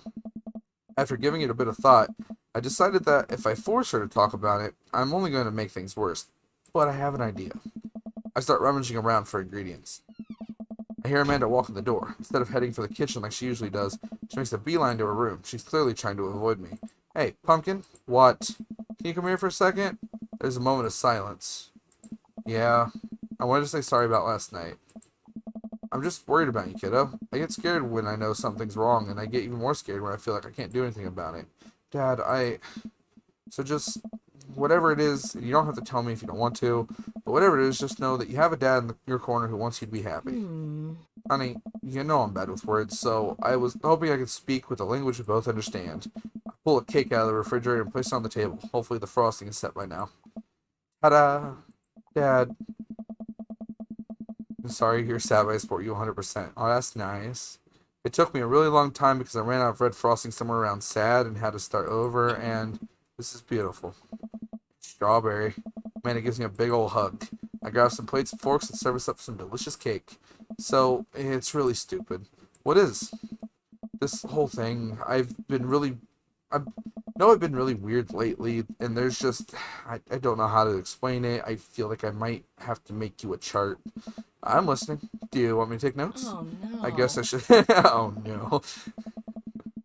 After giving it a bit of thought, I decided that if I force her to talk about it, I'm only going to make things worse. But I have an idea. I start rummaging around for ingredients. I hear Amanda walk in the door. Instead of heading for the kitchen like she usually does, she makes a beeline to her room. She's clearly trying to avoid me. Hey, Pumpkin? What? Can you come here for a second? There's a moment of silence. Yeah, I wanted to say sorry about last night. I'm just worried about you, kiddo. I get scared when I know something's wrong, and I get even more scared when I feel like I can't do anything about it. Dad, So just, whatever it is, you don't have to tell me if you don't want to, but whatever it is, just know that you have a dad in your corner who wants you to be happy. Honey, you know I'm bad with words, so I was hoping I could speak with a language we both understand. I pull a cake out of the refrigerator and place it on the table. Hopefully the frosting is set by now. Ta-da! Dad. I'm sorry you're sad, but I support you 100%. Oh, that's nice. It took me a really long time because I ran out of red frosting somewhere around sad and had to start over, and this is beautiful. Strawberry. Man, it gives me a big old hug. I grab some plates and forks and serve us up some delicious cake. So, it's really stupid. What is? This whole thing, I've been really weird lately, and there's just, I don't know how to explain it. I feel like I might have to make you a chart. I'm listening. Do you want me to take notes? Oh, no. I guess I should. Oh, no.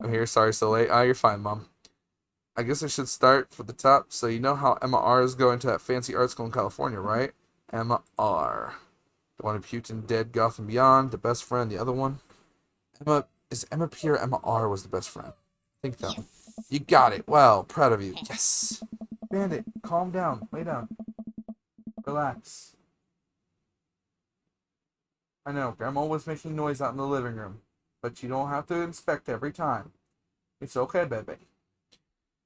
I'm here. Sorry, so late. Ah, you're fine, Mom. I guess I should start from the top. So you know how Emma R is going to that fancy art school in California, right? Emma R. The one who puked in Dead Gotham Beyond, the best friend, the other one. Emma is Emma P or Emma R was the best friend. I think that one. Yes. You got it. Well, proud of you. Yes. Bandit, calm down. Lay down. Relax. I know, Grandma was making noise out in the living room, but you don't have to inspect every time. It's okay, baby.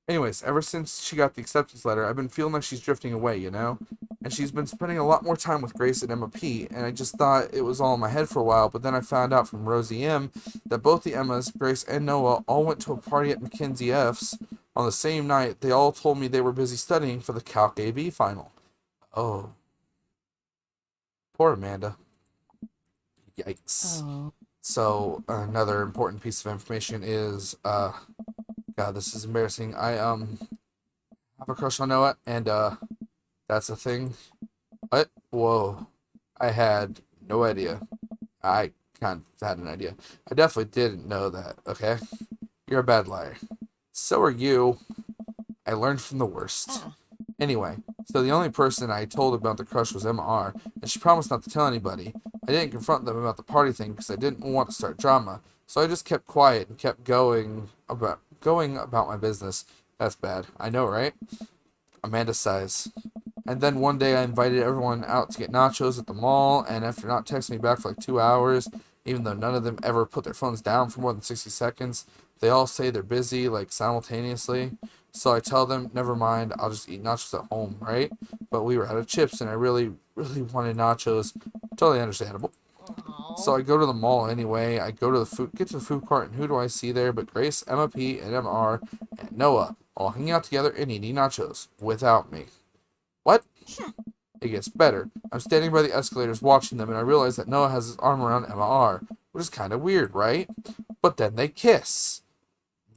Anyways, ever since she got the acceptance letter, I've been feeling like she's drifting away, you know? And she's been spending a lot more time with Grace and Emma P, and I just thought it was all in my head for a while, but then I found out from Rosie M that both the Emmas, Grace and Noah, all went to a party at Mackenzie F's on the same night. They all told me they were busy studying for the Calc AB final. Oh, poor Amanda. Yikes. Oh. So, another important piece of information is, God, this is embarrassing. I, have a crush on Noah, and, that's a thing. What? Whoa. I had no idea. I kind of had an idea. I definitely didn't know that, okay? You're a bad liar. So are you. I learned from the worst. Ah. Anyway, so the only person I told about the crush was Emma R, and she promised not to tell anybody. I didn't confront them about the party thing because I didn't want to start drama, so I just kept quiet and kept going about my business. That's bad. I know, right? Amanda sighs. And then one day I invited everyone out to get nachos at the mall, and after not texting me back for like 2 hours, even though none of them ever put their phones down for more than 60 seconds, they all say they're busy, like simultaneously. So I tell them, never mind, I'll just eat nachos at home, right? But we were out of chips, and I really, really wanted nachos. Totally understandable. So I go to the mall anyway. I go to the get to the food court, and who do I see there but Grace, Emma P, and Emma R, and Noah, all hanging out together and eating nachos without me. What? It gets better. I'm standing by the escalators watching them, and I realize that Noah has his arm around Emma R, which is kind of weird, right? But then they kiss.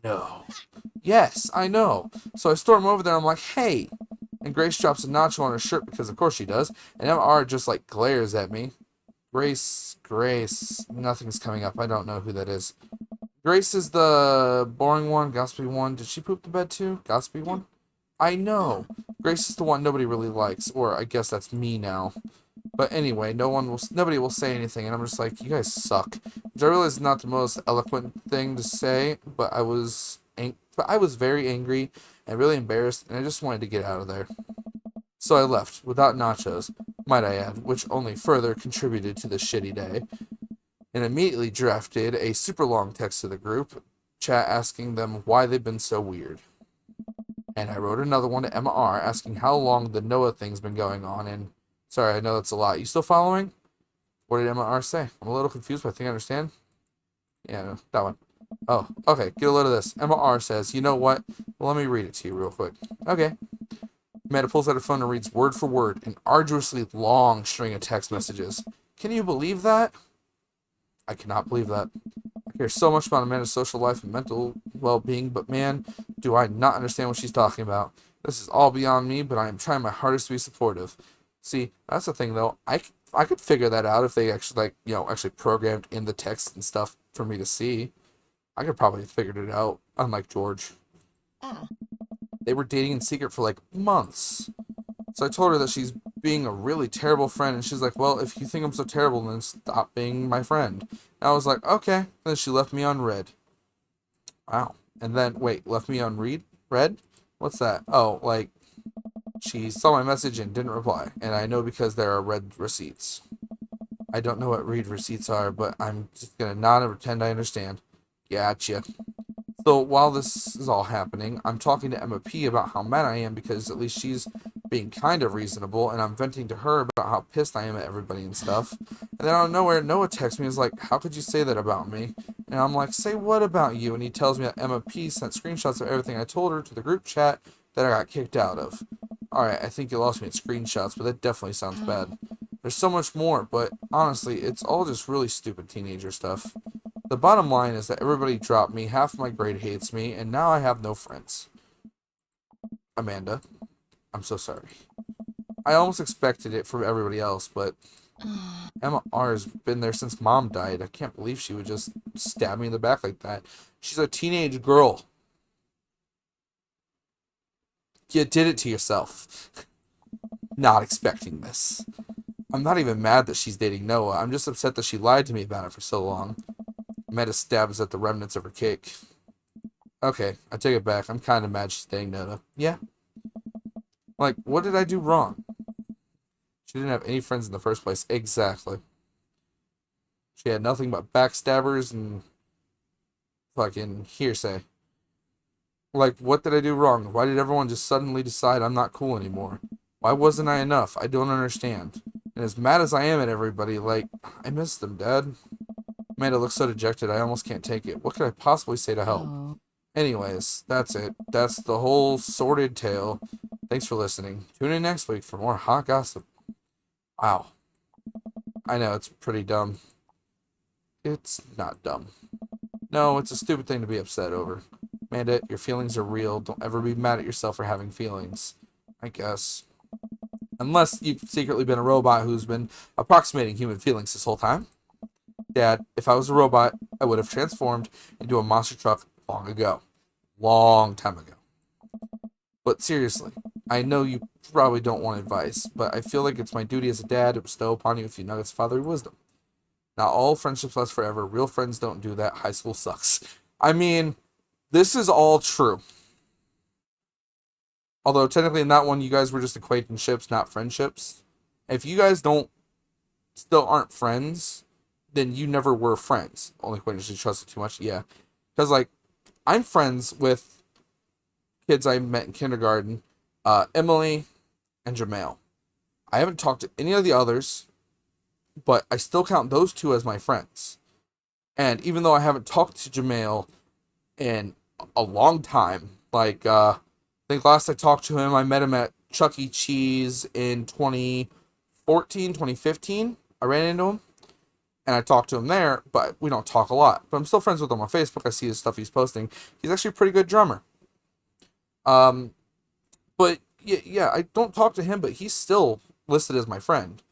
No. Yes, I know. So I storm over there, and I'm like, hey. And Grace drops a nacho on her shirt because of course she does, and Emma R just like glares at me. Grace, nothing's coming up. I don't know who that is. Grace is the boring one, gossipy one. Did she poop the bed too? Gossipy one? I know. Grace is the one nobody really likes, or I guess that's me now. But anyway, nobody will say anything, and I'm just like, you guys suck. Which I realize is not the most eloquent thing to say, but I was very angry and really embarrassed, and I just wanted to get out of there. So I left, without nachos, might I add, which only further contributed to the shitty day, and immediately drafted a super long text to the group chat asking them why they've been so weird. And I wrote another one to Emma R asking how long the Noah thing's been going on, and sorry, I know that's a lot. You still following? What did Emma R say? I'm a little confused, but I think I understand. Yeah, no, that one. Oh, okay, get a load of this. Emma R says, you know what? Well, let me read it to you real quick. Okay. Amanda pulls out her phone and reads word for word an arduously long string of text messages. Can you believe that? I cannot believe that. I care so much about Amanda's social life and mental well-being, but man, do I not understand what she's talking about. This is all beyond me, but I am trying my hardest to be supportive. See, that's the thing though. I could figure that out if they actually actually programmed in the text and stuff for me to see. I could probably have figured it out, unlike George. Ah. They were dating in secret for like months. So I told her that she's being a really terrible friend, and she's like, well, if you think I'm so terrible, then stop being my friend. And I was like, okay. Then she left me on red. Wow. And then, wait, left me on red? What's that? Oh, like, she saw my message and didn't reply. And I know because there are red receipts. I don't know what read receipts are, but I'm just gonna nod and pretend I understand. Gotcha. So while this is all happening, I'm talking to Emma P about how mad I am because at least she's being kind of reasonable, and I'm venting to her about how pissed I am at everybody and stuff. And then out of nowhere, Noah texts me and is like, how could you say that about me? And I'm like, say what about you? And he tells me that Emma P sent screenshots of everything I told her to the group chat that I got kicked out of. Alright, I think you lost me at screenshots, but that definitely sounds bad. There's so much more, but honestly, it's all just really stupid teenager stuff. The bottom line is that everybody dropped me, half my grade hates me, and now I have no friends. Amanda, I'm so sorry. I almost expected it from everybody else, but Emma R's been there since Mom died. I can't believe she would just stab me in the back like that. She's a teenage girl. You did it to yourself. Not expecting this. I'm not even mad that she's dating Noah. I'm just upset that she lied to me about it for so long. Meta stabs at the remnants of her cake. Okay, I take it back. I'm kind of mad she's dating Noah. Yeah. Like, what did I do wrong? She didn't have any friends in the first place. Exactly. She had nothing but backstabbers and fucking hearsay. Like, what did I do wrong? Why did everyone just suddenly decide I'm not cool anymore? Why wasn't I enough? I don't understand. And as mad as I am at everybody, like, I miss them, Dad. Amanda looks so dejected, I almost can't take it. What could I possibly say to help? Oh. Anyways, that's it. That's the whole sordid tale. Thanks for listening. Tune in next week for more hot gossip. Wow. I know, it's pretty dumb. It's not dumb. No, it's a stupid thing to be upset over. Amanda, your feelings are real. Don't ever be mad at yourself for having feelings. I guess. Unless you've secretly been a robot who's been approximating human feelings this whole time. Dad, if I was a robot, I would have transformed into a monster truck long ago. Long time ago. But seriously, I know you probably don't want advice, but I feel like it's my duty as a dad to bestow upon you a few nuggets of fatherly wisdom. Not all friendships last forever. Real friends don't do that. High school sucks. I mean, this is all true. Although technically in that one, you guys were just acquaintanceships, not friendships. If you guys still aren't friends, then you never were friends. Only acquaintances you trusted too much. Yeah. Because, like, I'm friends with kids I met in kindergarten, Emily and Jamail. I haven't talked to any of the others, but I still count those two as my friends. And even though I haven't talked to Jamail in a long time, like, I think last I talked to him, I met him at Chuck E. Cheese in 2014, 2015. I ran into him. And I talk to him there, but we don't talk a lot. But I'm still friends with him on Facebook. I see his stuff he's posting. He's actually a pretty good drummer. But yeah, I don't talk to him, but he's still listed as my friend.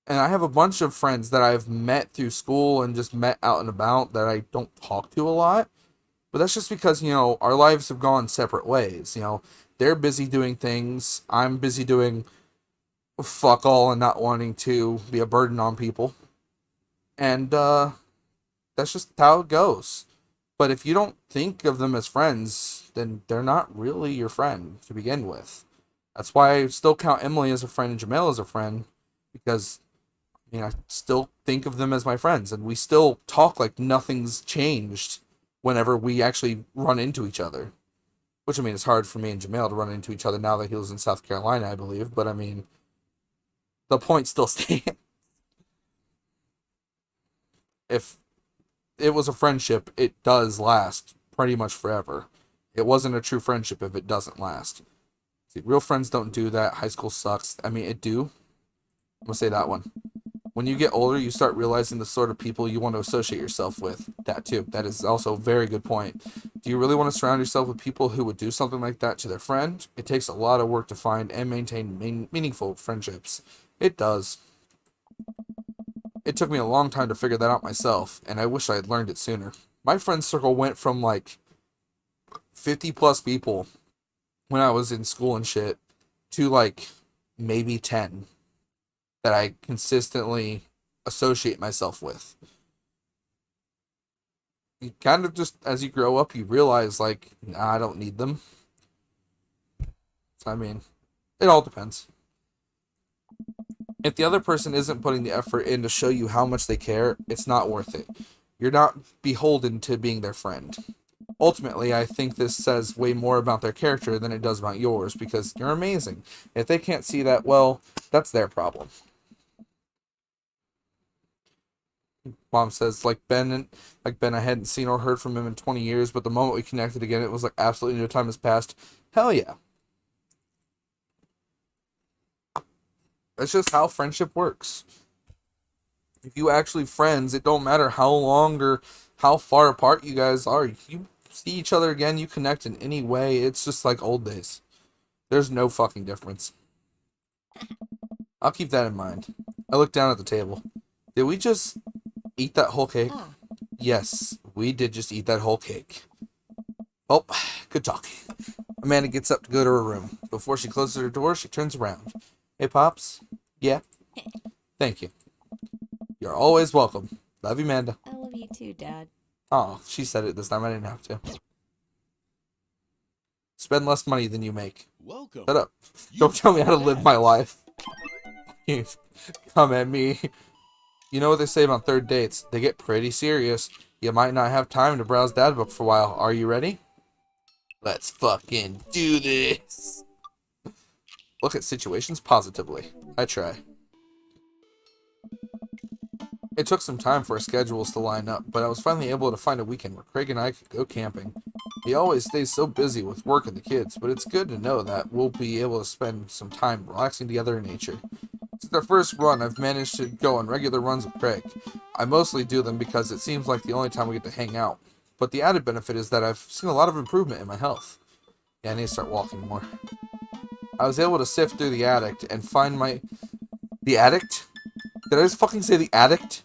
And I have a bunch of friends that I've met through school and just met out and about that I don't talk to a lot. But that's just because, our lives have gone separate ways. They're busy doing things. I'm busy doing fuck all and not wanting to be a burden on people. And that's just how it goes. But if you don't think of them as friends, then they're not really your friend to begin with. That's why I still count Emily as a friend and Jamel as a friend, because I still think of them as my friends, and we still talk like nothing's changed whenever we actually run into each other. Which, it's hard for me and Jamel to run into each other now that he lives in South Carolina, I believe. But, the point still stands. If it was a friendship, it does last pretty much forever. It wasn't a true friendship if it doesn't last. See, real friends don't do that. High school sucks. It do. I'm going to say that one. When you get older, you start realizing the sort of people you want to associate yourself with. That too. That is also a very good point. Do you really want to surround yourself with people who would do something like that to their friend? It takes a lot of work to find and maintain meaningful friendships. It does. It took me a long time to figure that out myself, and I wish I had learned it sooner. My friend circle went from like 50 plus people when I was in school and shit to like maybe 10 that I consistently associate myself with. You kind of just, as you grow up, you realize, like, nah, I don't need them. So, it all depends. If the other person isn't putting the effort in to show you how much they care, it's not worth it. You're not beholden to being their friend. Ultimately, I think this says way more about their character than it does about yours, because you're amazing. If they can't see that, well, that's their problem. Mom says, like Ben, I hadn't seen or heard from him in 20 years, but the moment we connected again, it was like absolutely no time has passed. Hell yeah. That's just how friendship works. If you actually friends, it don't matter how long or how far apart you guys are. If you see each other again, you connect in any way, it's just like old days. There's no fucking difference. I'll keep that in mind. I looked down at the table. Did we just eat that whole cake? Ah. Yes, we did just eat that whole cake. Oh, good talk. Amanda gets up to go to her room. Before she closes her door, she turns around. Hey, Pops? Yeah? Thank you. You're always welcome. Love you, Amanda. I love you too, Dad. Oh, she said it this time. I didn't have to. Spend less money than you make. Welcome. Shut up. Don't tell me how to live my life. Come at me. You know what they say about third dates? They get pretty serious. You might not have time to browse Dad book for a while. Are you ready? Let's fucking do this. Look at situations positively. I try. It took some time for our schedules to line up, but I was finally able to find a weekend where Craig and I could go camping. He always stays so busy with work and the kids, but it's good to know that we'll be able to spend some time relaxing together in nature. Since our first run, I've managed to go on regular runs with Craig. I mostly do them because it seems like the only time we get to hang out. But the added benefit is that I've seen a lot of improvement in my health. Yeah, I need to start walking more. I was able to sift through the attic and find my... The addict? Did I just fucking say the addict?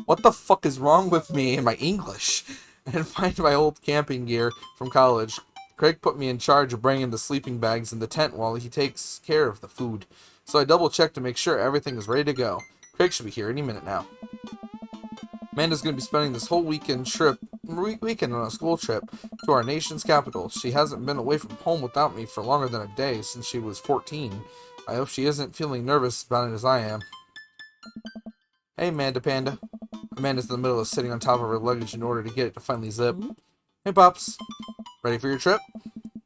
What the fuck is wrong with me and my English? And find my old camping gear from college. Craig put me in charge of bringing the sleeping bags in the tent while he takes care of the food. So I double checked to make sure everything is ready to go. Craig should be here any minute now. Amanda's going to be spending this whole weekend on a school trip to our nation's capital. She hasn't been away from home without me for longer than a day since she was 14. I hope she isn't feeling nervous about it as I am. Hey, Amanda Panda. Amanda's in the middle of sitting on top of her luggage in order to get it to finally zip. Hey, Pops. Ready for your trip?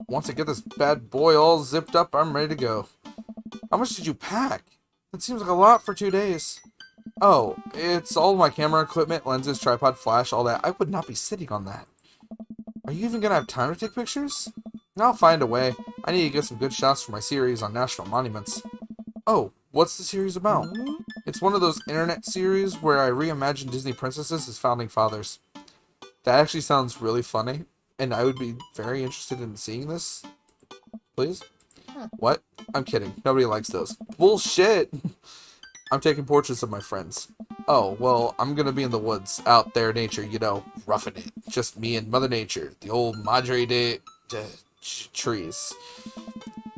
Once I get this bad boy all zipped up, I'm ready to go. How much did you pack? That seems like a lot for 2 days. Oh, it's all my camera equipment, lenses, tripod, flash, all that. I would not be sitting on that. Are you even gonna have time to take pictures? I'll find a way. I need to get some good shots for my series on national monuments. Oh, what's the series about? It's one of those internet series where I reimagine Disney princesses as founding fathers. That actually sounds really funny, and I would be very interested in seeing this. Please? What? I'm kidding. Nobody likes those. Bullshit! I'm taking portraits of my friends. Oh, well, I'm gonna be in the woods, out there, nature, you know, roughing it. Just me and Mother Nature, the old Madre de trees.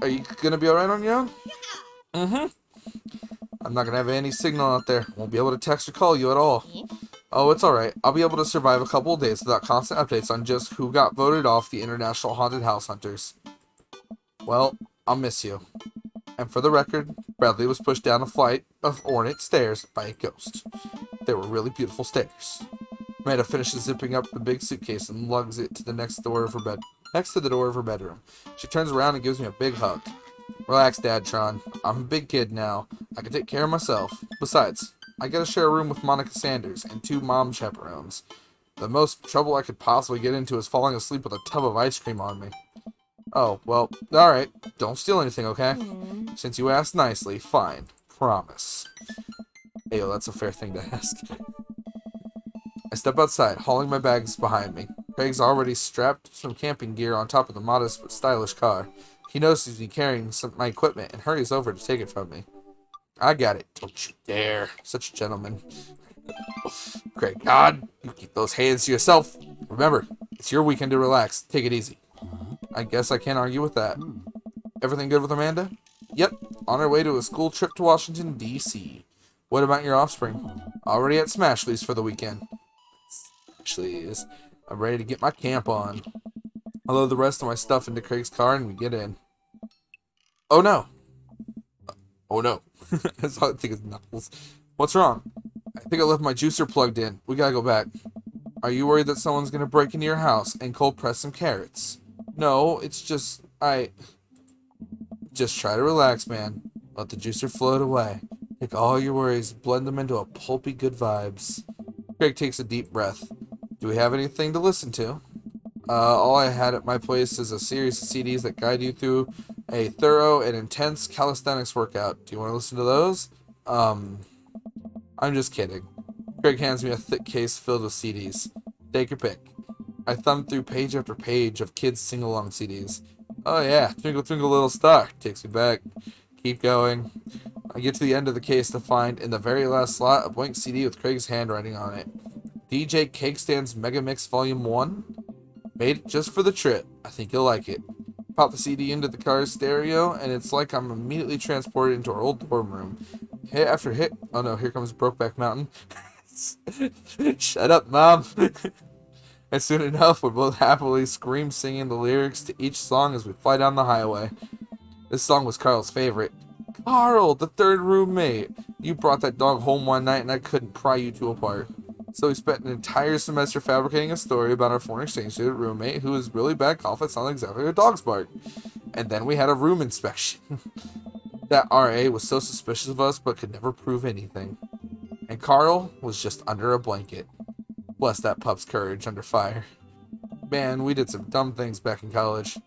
Are you gonna be alright on your own? Mm-hmm. I'm not gonna have any signal out there. Won't be able to text or call you at all. Oh, it's alright. I'll be able to survive a couple of days without constant updates on just who got voted off the International Haunted House Hunters. Well, I'll miss you. And for the record, Bradley was pushed down a flight of ornate stairs by a ghost. They were really beautiful stairs. Amanda finishes zipping up the big suitcase and lugs it to the next to the door of her bedroom. She turns around and gives me a big hug. Relax, Dad, Tron. I'm a big kid now. I can take care of myself. Besides, I gotta share a room with Monica Sanders and 2 mom chaperones. The most trouble I could possibly get into is falling asleep with a tub of ice cream on me. Oh, well, alright. Don't steal anything, okay? Since you asked nicely, fine. Promise. Ayo, that's a fair thing to ask. I step outside, hauling my bags behind me. Craig's already strapped some camping gear on top of the modest but stylish car. He notices me carrying my equipment and hurries over to take it from me. I got it. Don't you dare. Such a gentleman. Craig, God, you keep those hands to yourself. Remember, it's your weekend to relax. Take it easy. I guess I can't argue with that. Everything good with Amanda? Yep, on her way to a school trip to Washington, D.C. What about your offspring? Already at Smashley's for the weekend. Smashley's. I'm ready to get my camp on. I load the rest of my stuff into Craig's car and we get in. Oh no. Oh no. That's all I think is Knuckles. What's wrong? I think I left my juicer plugged in. We gotta go back. Are you worried that someone's gonna break into your house and cold press some carrots? No, it's just, Just try to relax, man. Let the juicer float away. Take all your worries, blend them into a pulpy good vibes. Craig takes a deep breath. Do we have anything to listen to? All I had at my place is a series of CDs that guide you through a thorough and intense calisthenics workout. Do you want to listen to those? I'm just kidding. Craig hands me a thick case filled with CDs. Take your pick. I thumbed through page after page of kids' sing-along CDs. Oh yeah, Twinkle Twinkle Little Star takes me back. Keep going. I get to the end of the case to find, in the very last slot, a blank CD with Craig's handwriting on it. DJ Cake Stand's Mega Mix Volume 1? Made it just for the trip. I think you'll like it. Pop the CD into the car's stereo, and it's like I'm immediately transported into our old dorm room. Hit after hit. Oh no, here comes Brokeback Mountain. Shut up, Mom. And soon enough, we're both happily scream singing the lyrics to each song as we fly down the highway. This song was Carl's favorite. Carl, the third roommate. You brought that dog home one night and I couldn't pry you two apart. So we spent an entire semester fabricating a story about our foreign exchange student roommate who was really bad cough. It sounded exactly like a dog's bark. And then we had a room inspection. That RA was so suspicious of us but could never prove anything. And Carl was just under a blanket. Bless that pup's courage under fire. Man, we did some dumb things back in college.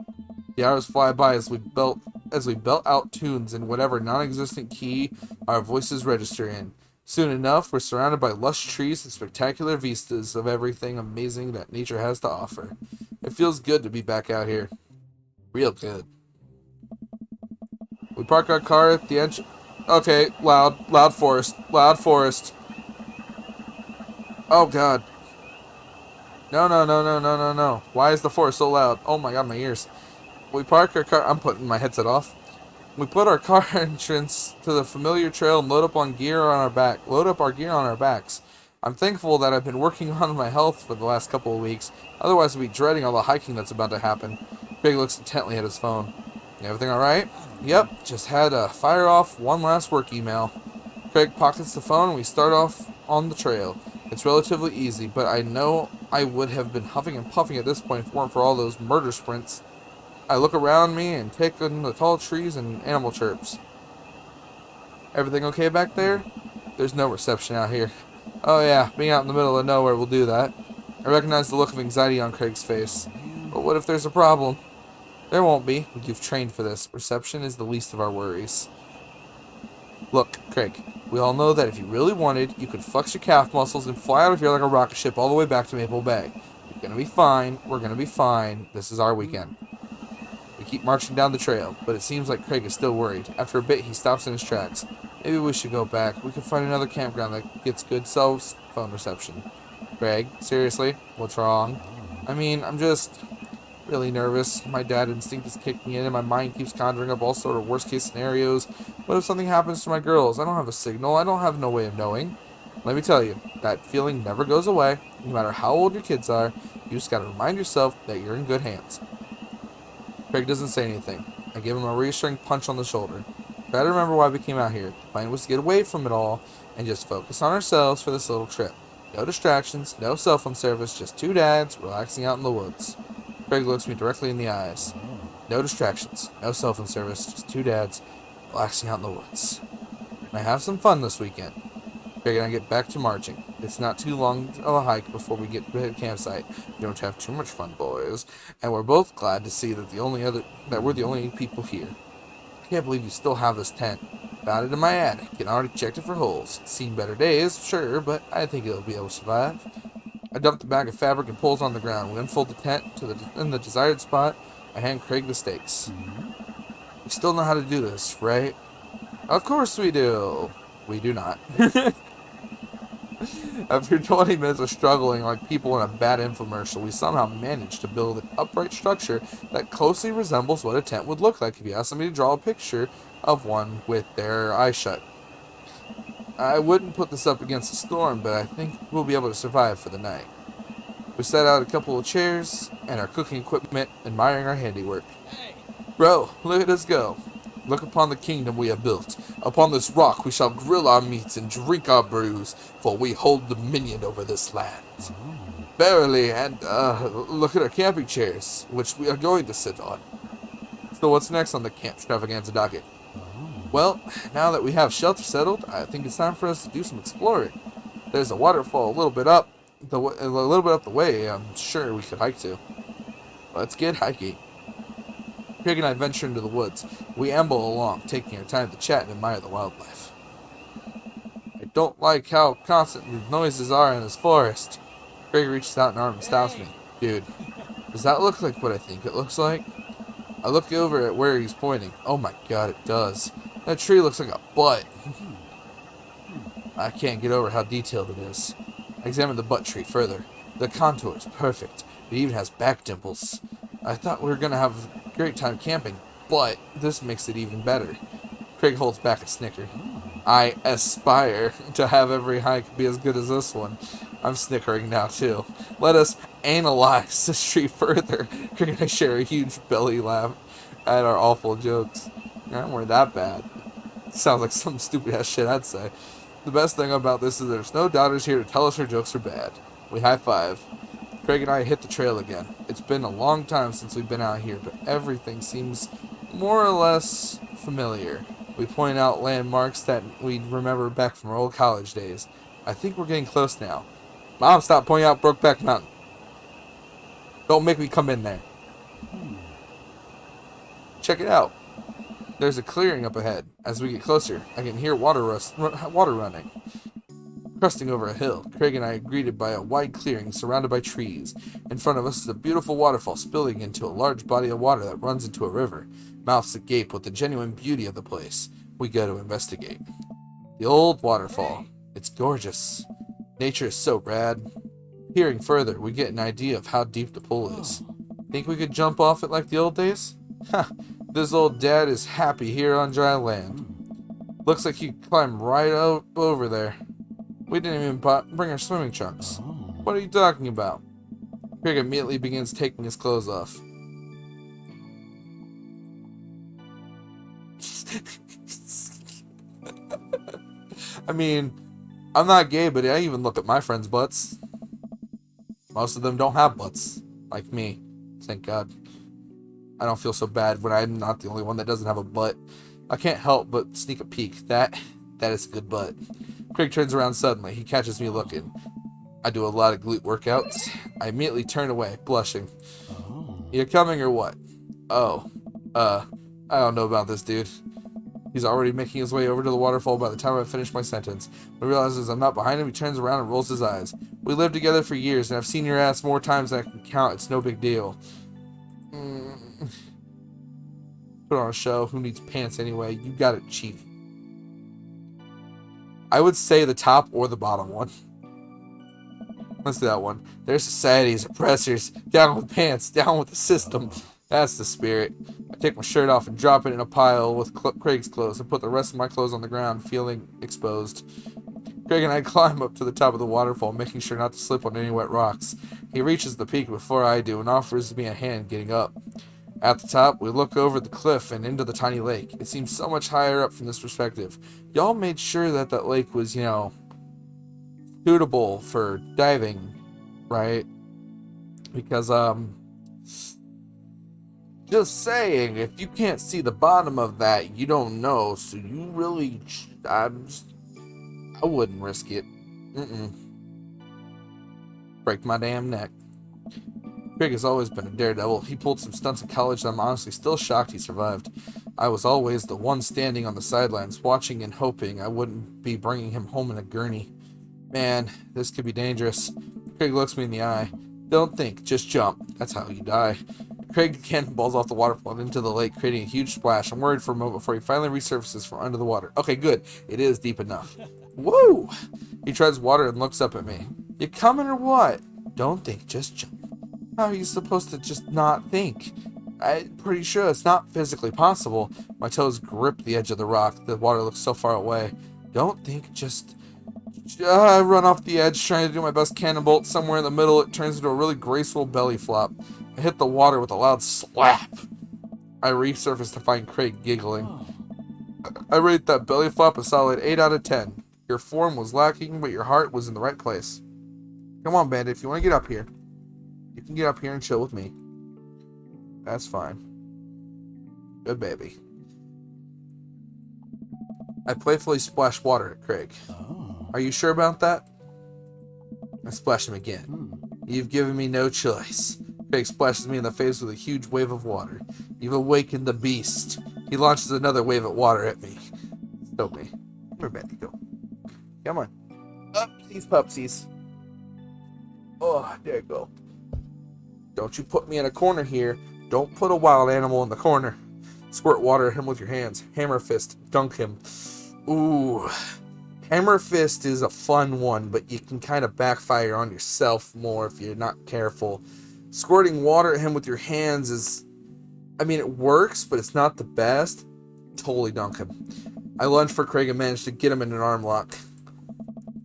The hours fly by as we belt out tunes in whatever non-existent key our voices register in. Soon enough, we're surrounded by lush trees and spectacular vistas of everything amazing that nature has to offer. It feels good to be back out here. Real good. We park our car at the entrance. Okay, loud forest. Oh god. No. Why is the forest so loud? Oh my god, my ears. We park our car. I'm putting my headset off. We put our car entrance to the familiar trail and load up our gear on our backs. I'm thankful that I've been working on my health for the last couple of weeks. Otherwise, I'd be dreading all the hiking that's about to happen. Craig looks intently at his phone. Everything alright? Yep, just had to fire off one last work email. Craig pockets the phone and we start off on the trail. It's relatively easy, but I know I would have been huffing and puffing at this point if it weren't for all those murder sprints. I look around me and take in the tall trees and animal chirps. Everything okay back there? There's no reception out here. Oh yeah, being out in the middle of nowhere will do that. I recognize the look of anxiety on Craig's face. But what if there's a problem? There won't be. You've trained for this. Reception is the least of our worries. Look, Craig, we all know that if you really wanted, you could flex your calf muscles and fly out of here like a rocket ship all the way back to Maple Bay. You're gonna be fine. We're gonna be fine. This is our weekend. We keep marching down the trail, but it seems like Craig is still worried. After a bit, he stops in his tracks. Maybe we should go back. We could find another campground that gets good cell phone reception. Craig, seriously? What's wrong? I mean, I'm just really nervous. My dad instinct is kicking in and my mind keeps conjuring up all sort of worst case scenarios. What if something happens to my girls? I don't have a signal. I don't have no way of knowing. Let me tell you, that feeling never goes away. No matter how old your kids are, you just gotta remind yourself that you're in good hands. Craig doesn't say anything. I give him a reassuring punch on the shoulder. Try to remember why we came out here. The plan was to get away from it all and just focus on ourselves for this little trip. No distractions, no cell phone service, just two dads relaxing out in the woods. Craig looks me directly in the eyes. No distractions, no cell phone service, just two dads relaxing out in the woods. And I have some fun this weekend. Craig and I get back to marching. It's not too long of a hike before we get to the campsite. We don't have too much fun, boys. And we're both glad to see that we're the only people here. I can't believe you still have this tent. Found it in my attic and already checked it for holes. Seen better days, sure, but I think it'll be able to survive. I dump the bag of fabric and poles on the ground. We unfold the tent in the desired spot. I hand Craig the stakes. We still know how to do this, right? Of course we do. We do not. After 20 minutes of struggling like people in a bad infomercial, we somehow managed to build an upright structure that closely resembles what a tent would look like if you asked somebody to draw a picture of one with their eyes shut. I wouldn't put this up against a storm, but I think we'll be able to survive for the night. We set out a couple of chairs and our cooking equipment, admiring our handiwork. Bro, look at us go. Look upon the kingdom we have built. Upon this rock we shall grill our meats and drink our brews, for we hold dominion over this land. Verily, and look at our camping chairs, which we are going to sit on. So what's next on the camp extravaganza docket? Well, now that we have shelter settled, I think it's time for us to do some exploring. There's a waterfall a little bit up the way. I'm sure we could hike to. Let's get hiking. Craig and I venture into the woods. We amble along, taking our time to chat and admire the wildlife. I don't like how constant the noises are in this forest. Craig reaches out an arm and stops me. Dude, does that look like what I think it looks like? I look over at where he's pointing. Oh my god, it does. That tree looks like a butt. I can't get over how detailed it is. I examined the butt tree further. The contour is perfect. It even has back dimples. I thought we were going to have a great time camping, but this makes it even better. Craig holds back a snicker. I aspire to have every hike be as good as this one. I'm snickering now, too. Let us analyze this tree further. Craig and I share a huge belly laugh at our awful jokes. They weren't that bad. Sounds like some stupid ass shit I'd say. The best thing about this is there's no doubters here to tell us our jokes are bad. We high five. Craig and I hit the trail again. It's been a long time since we've been out here, but everything seems more or less familiar. We point out landmarks that we remember back from our old college days. I think we're getting close now. Mom, stop pointing out Brokeback Mountain. Don't make me come in there. Check it out. There's a clearing up ahead. As we get closer, I can hear water running. Cresting over a hill, Craig and I are greeted by a wide clearing surrounded by trees. In front of us is a beautiful waterfall spilling into a large body of water that runs into a river. Mouths agape with the genuine beauty of the place. We go to investigate. The old waterfall. It's gorgeous. Nature is so rad. Peering further, we get an idea of how deep the pool is. Think we could jump off it like the old days? Ha! This old dad is happy here on dry land. Looks like he could climb right up over there. We didn't even bring our swimming trunks. What are you talking about? Craig immediately begins taking his clothes off. I mean, I'm not gay, but I even look at my friends' butts. Most of them don't have butts, like me. Thank God. I don't feel so bad when I'm not the only one that doesn't have a butt. I can't help but sneak a peek. That is a good butt. Craig turns around suddenly. He catches me looking. I do a lot of glute workouts. I immediately turn away, blushing. You coming or what? Oh, I don't know about this dude. He's already making his way over to the waterfall by the time I finish my sentence. When he realizes I'm not behind him, he turns around and rolls his eyes. We lived together for years, and I've seen your ass more times than I can count. It's no big deal. Put on a show. Who needs pants anyway? You got it, chief. I would say the top or the bottom one. Let's do that one. Their society's oppressors. Down with pants. Down with the system. That's the spirit. I take my shirt off and drop it in a pile with Craig's clothes and put the rest of my clothes on the ground, feeling exposed. Craig and I climb up to the top of the waterfall, making sure not to slip on any wet rocks. He reaches the peak before I do and offers me a hand getting up. At the top, we look over the cliff and into the tiny lake. It seems so much higher up from this perspective. Y'all made sure that lake was, suitable for diving, right? Because, just saying, if you can't see the bottom of that, you don't know, so you really, I wouldn't risk it. Break my damn neck. Craig has always been a daredevil. He pulled some stunts in college that I'm honestly still shocked he survived. I was always the one standing on the sidelines, watching and hoping I wouldn't be bringing him home in a gurney. Man, this could be dangerous. Craig looks me in the eye. Don't think, just jump. That's how you die. Craig cannonballs off the waterfall and into the lake, creating a huge splash. I'm worried for a moment before he finally resurfaces from under the water. Okay, good. It is deep enough. Woo! He treads water and looks up at me. You coming or what? Don't think, just jump. How are you supposed to just not think? I'm pretty sure it's not physically possible. My toes grip the edge of the rock. The water looks so far away. Don't think, just... I run off the edge, trying to do my best cannonbolt. Somewhere in the middle, it turns into a really graceful belly flop. I hit the water with a loud slap. I resurface to find Craig giggling. I rate that belly flop a solid 8 out of 10. Your form was lacking, but your heart was in the right place. Come on, Bandit, if you want to get up here. You can get up here and chill with me. That's fine. Good baby. I playfully splash water at Craig. Are you sure about that? I splash him again. You've given me no choice. Craig splashes me in the face with a huge wave of water. You've awakened the beast. He launches another wave of water at me. Stoke me. Come here, Betty, go. Come on. Upsies, pupsies. Oh, there you go. Don't you put me in a corner here. Don't put a wild animal in the corner. Squirt water at him with your hands. Hammer fist. Dunk him. Ooh. Hammer fist is a fun one, but you can kind of backfire on yourself more if you're not careful. Squirting water at him with your hands is... it works, but it's not the best. Totally dunk him. I lunged for Craig and managed to get him in an arm lock.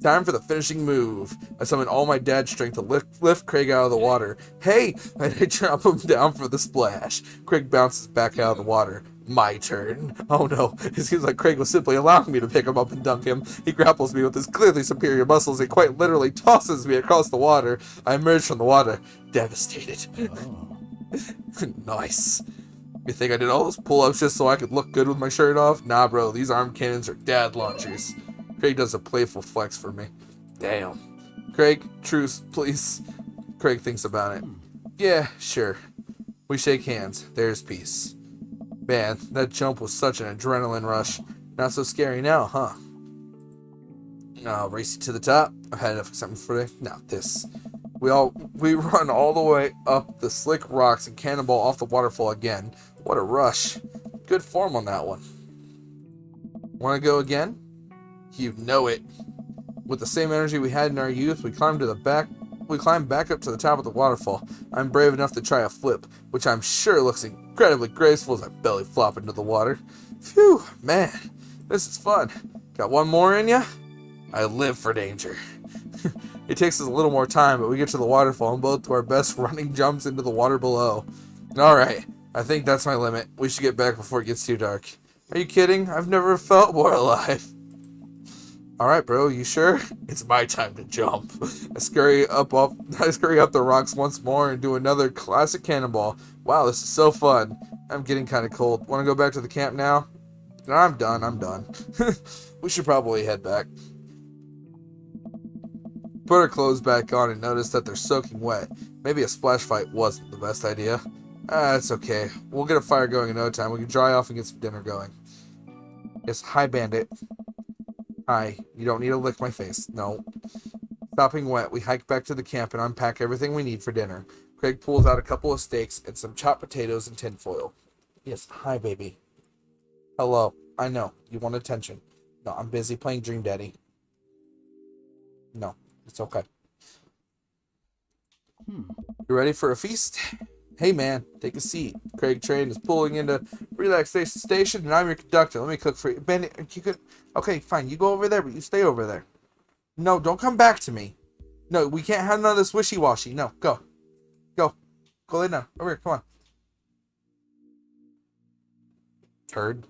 Time for the finishing move. I summoned all my dad's strength to lift Craig out of the water. Hey! And I drop him down for the splash. Craig bounces back out of the water. My turn. Oh no, it seems like Craig was simply allowing me to pick him up and dunk him. He grapples me with his clearly superior muscles and quite literally tosses me across the water. I emerge from the water, devastated. Oh. Nice. You think I did all those pull-ups just so I could look good with my shirt off? Nah, bro, these arm cannons are dad launchers. Craig does a playful flex for me. Damn. Craig, truce, please. Craig thinks about it. Yeah, sure. We shake hands. There's peace. Man, that jump was such an adrenaline rush. Not so scary now, huh? Race you to the top. I've had enough excitement for today. Now this. We run all the way up the slick rocks and cannonball off the waterfall again. What a rush. Good form on that one. Want to go again? You know it. With the same energy we had in our youth, we climbed back up to the top of the waterfall. I'm brave enough to try a flip, which I'm sure looks incredibly graceful as I belly flop into the water. Phew, man, this is fun. Got one more in ya? I live for danger. It takes us a little more time, but we get to the waterfall and both do our best running jumps into the water below. Alright, I think that's my limit. We should get back before it gets too dark. Are you kidding? I've never felt more alive. Alright, bro, you sure? It's my time to jump. I scurry up the rocks once more and do another classic cannonball. Wow, this is so fun. I'm getting kind of cold. Want to go back to the camp now? No, I'm done. We should probably head back. Put our clothes back on and notice that they're soaking wet. Maybe a splash fight wasn't the best idea. It's okay. We'll get a fire going in no time. We can dry off and get some dinner going. Yes, hi, Bandit. Hi, you don't need to lick my face. No. Stopping wet, we hike back to the camp and unpack everything we need for dinner. Craig pulls out a couple of steaks and some chopped potatoes and tinfoil. Yes, hi, baby. Hello. I know, you want attention. No, I'm busy playing Dream Daddy. No, it's okay. You ready for a feast? Hey, man, take a seat. Craig Train is pulling into relaxation station, and I'm your conductor. Let me cook for you. Bandit, you could... Okay, fine. You go over there, but you stay over there. No, don't come back to me. No, we can't have none of this wishy-washy. No, go. Go. Go lay down. Over here, come on. Turd.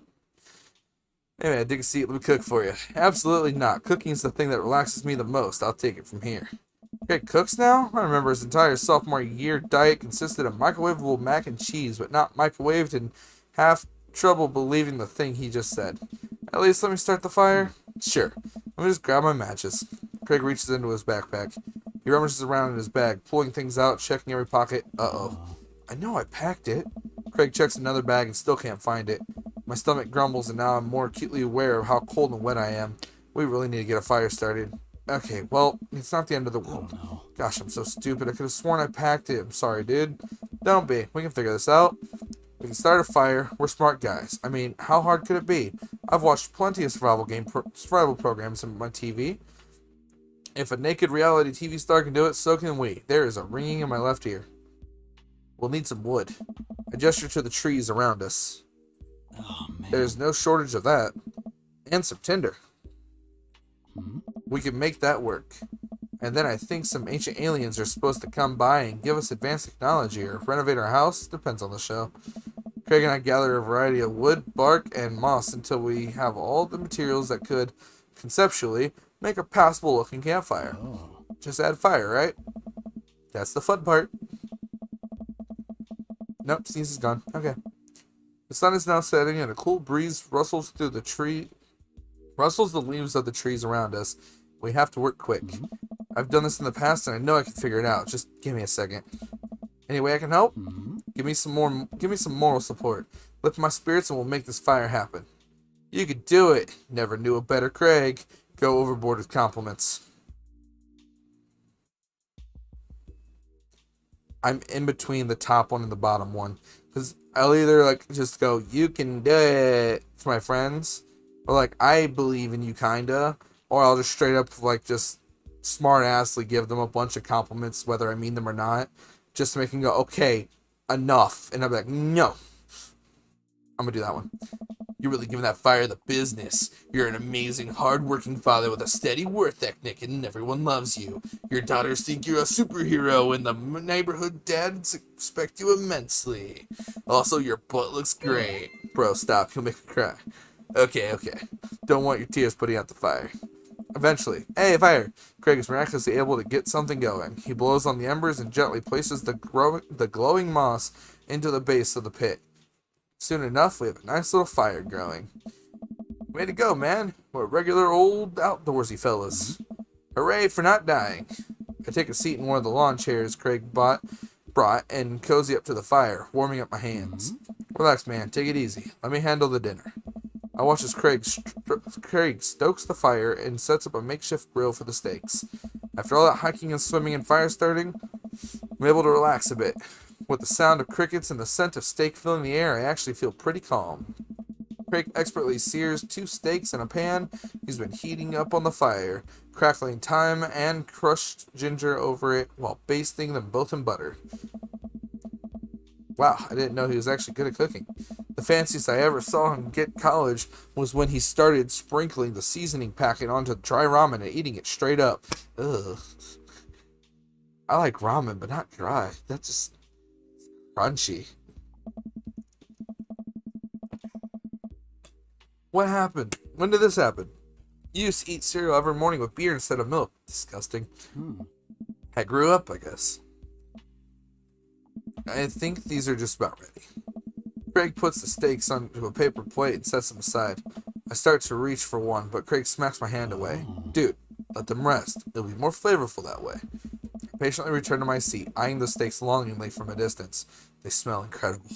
Hey, man, take a seat. Let me cook for you. Absolutely not. Cooking's the thing that relaxes me the most. I'll take it from here. Craig cooks now? I remember his entire sophomore year diet consisted of microwavable mac and cheese, but not microwaved, and half trouble believing the thing he just said. At least let me start the fire? Sure. Let me just grab my matches. Craig reaches into his backpack. He rummages around in his bag, pulling things out, checking every pocket. Uh-oh. I know I packed it. Craig checks another bag and still can't find it. My stomach grumbles, and now I'm more acutely aware of how cold and wet I am. We really need to get a fire started. Okay, well, it's not the end of the world. Oh, no. Gosh, I'm so stupid. I could have sworn I packed it. I'm sorry, dude. Don't be. We can figure this out. We can start a fire. We're smart guys. I mean, how hard could it be? I've watched plenty of survival programs on my TV. If a naked reality TV star can do it, so can we. There is a ringing in my left ear. We'll need some wood. I gesture to the trees around us. Oh, man. There's no shortage of that. And some tinder. We can make that work. And then I think some ancient aliens are supposed to come by and give us advanced technology or renovate our house. Depends on the show. Craig and I gather a variety of wood, bark, and moss until we have all the materials that could, conceptually, make a passable looking campfire. Oh. Just add fire, right? That's the fun part. Nope, sneeze is gone. Okay. The sun is now setting and a cool breeze rustles through the leaves of the trees around us. We have to work quick. I've done this in the past and I know I can figure it out. Just give me a second. Any way I can help? Give me some moral support. Lift my spirits and we'll make this fire happen. You could do it. Never knew a better Craig. Go overboard with compliments. I'm in between the top one and the bottom one. Because I'll either, like, just go, you can do it to my friends, or, like, I believe in you, kinda, or I'll just straight up, like, just smart-assly give them a bunch of compliments, whether I mean them or not, just to make them go, okay, enough. And I'll be like, no, I'm gonna do that one. You're really giving that fire the business. You're an amazing, hard-working father with a steady work ethic, and everyone loves you. Your daughters think you're a superhero, and the neighborhood dads expect you immensely. Also, your butt looks great. Bro, stop. You'll make me cry. Okay. Don't want your tears putting out the fire. Eventually, hey, fire! Craig is miraculously able to get something going. He blows on the embers and gently places the glowing moss into the base of the pit. Soon enough, we have a nice little fire growing. Way to go, man. We're regular old outdoorsy fellas. Hooray for not dying. I take a seat in one of the lawn chairs Craig brought and cozy up to the fire, warming up my hands. Relax, man. Take it easy. Let me handle the dinner. I watch as Craig stokes the fire and sets up a makeshift grill for the steaks. After all that hiking and swimming and fire starting, I'm able to relax a bit. With the sound of crickets and the scent of steak filling the air, I actually feel pretty calm. Craig expertly sears 2 steaks in a pan he's been heating up on the fire, crackling thyme and crushed ginger over it while basting them both in butter. Wow, I didn't know he was actually good at cooking. The fanciest I ever saw him get college was when he started sprinkling the seasoning packet onto dry ramen and eating it straight up. Ugh. I like ramen, but not dry. That's just crunchy. What happened? When did this happen? You used to eat cereal every morning with beer instead of milk. Disgusting. I grew up, I guess. I think these are just about ready. Craig puts the steaks onto a paper plate and sets them aside. I start to reach for one, but Craig smacks my hand away. Dude, let them rest. It'll be more flavorful that way. I patiently return to my seat, eyeing the steaks longingly from a distance. They smell incredible.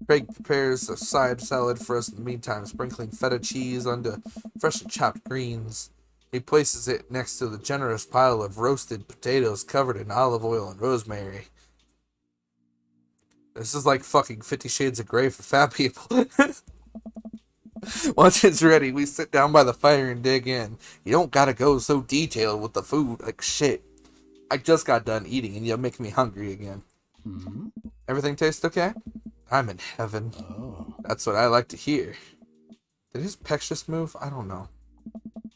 Craig prepares a side salad for us in the meantime, sprinkling feta cheese onto freshly chopped greens. He places it next to the generous pile of roasted potatoes covered in olive oil and rosemary. This is like fucking 50 Shades of Grey for fat people. Once it's ready, we sit down by the fire and dig in. You don't gotta go so detailed with the food. Like, shit. I just got done eating and you're making me hungry again. Everything tastes okay? I'm in heaven. That's what I like to hear. Did his pecs just move? I don't know.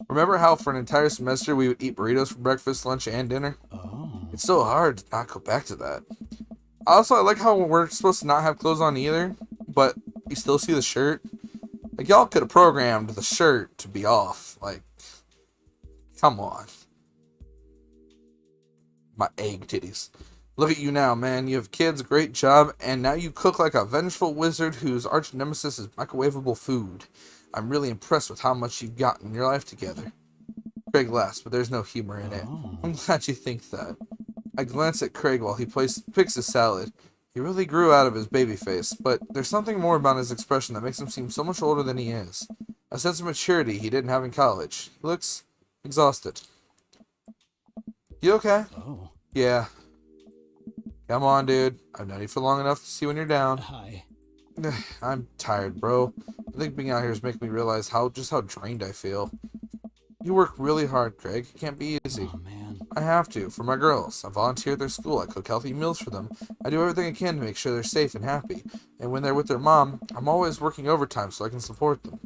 Remember how for an entire semester we would eat burritos for breakfast, lunch, and dinner? It's so hard to not go back to that. Also, I like how we're supposed to not have clothes on either, but you still see the shirt. Like, y'all could have programmed the shirt to be off. Like, come on. My egg titties. Look at you now, man. You have kids, great job, and now you cook like a vengeful wizard whose arch nemesis is microwavable food. I'm really impressed with how much you've gotten in your life together. Craig laughs, but there's no humor in it. I'm glad you think that. I glance at Craig while he picks his salad. He really grew out of his baby face, but there's something more about his expression that makes him seem so much older than he is. A sense of maturity he didn't have in college. He looks exhausted. You okay? Yeah. Come on, dude. I've known you for long enough to see when you're down. Hi. I'm tired, bro. I think being out here is making me realize how drained I feel. You work really hard, Craig. It can't be easy. Oh, man. I have to, for my girls. I volunteer at their school. I cook healthy meals for them. I do everything I can to make sure they're safe and happy. And when they're with their mom, I'm always working overtime so I can support them.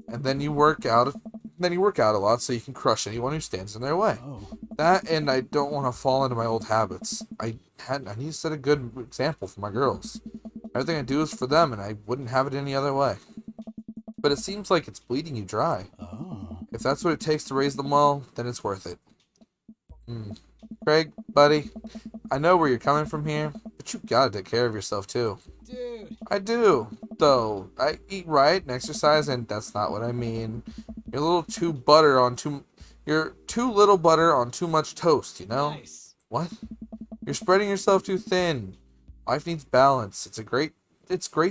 And then you work out a lot so you can crush anyone who stands in their way. That, and I don't want to fall into my old habits. I need to set a good example for my girls. Everything I do is for them, and I wouldn't have it any other way. But it seems like it's bleeding you dry. If that's what it takes to raise them well, then it's worth it. Craig, buddy, I know where you're coming from here, but you gotta take care of yourself too. Dude. I do, though. I eat right and exercise, and that's not what I mean. You're too little butter on too much toast, you know? Nice. What? You're spreading yourself too thin. Life needs balance. It's great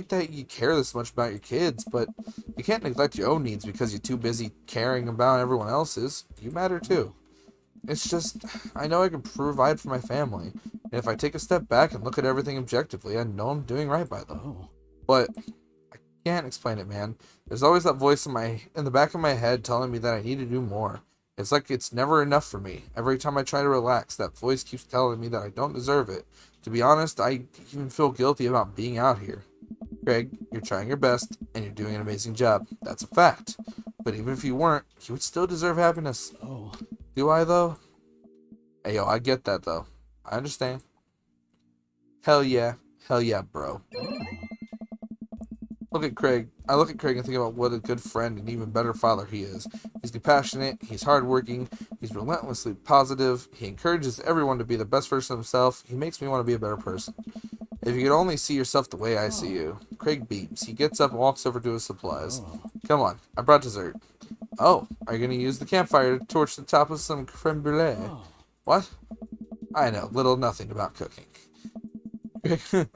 that you care this much about your kids, but you can't neglect your own needs because you're too busy caring about everyone else's. You matter too. It's just, I know I can provide for my family, And if I take a step back and look at everything objectively, I know I'm doing right by them. Oh. But I can't explain it, man. There's always that voice in the back of my head telling me that I need to do more. It's like it's never enough for me. Every time I try to relax, that voice keeps telling me that I don't deserve it. To be honest, I even feel guilty about being out here. Craig, you're trying your best, and you're doing an amazing job. That's a fact. But even if you weren't, you would still deserve happiness. Oh. Do I, though? Hey, yo, I get that, though. I understand. Hell yeah, bro. Oh. Look at Craig. I look at Craig and think about what a good friend and even better father he is. He's compassionate, he's hardworking, he's relentlessly positive, he encourages everyone to be the best version of himself, he makes me want to be a better person. If you could only see yourself the way I see you. Craig beams. He gets up and walks over to his supplies. Oh. Come on, I brought dessert. Oh, are you going to use the campfire to torch the top of some creme brulee? Oh. What? I know little nothing about cooking. I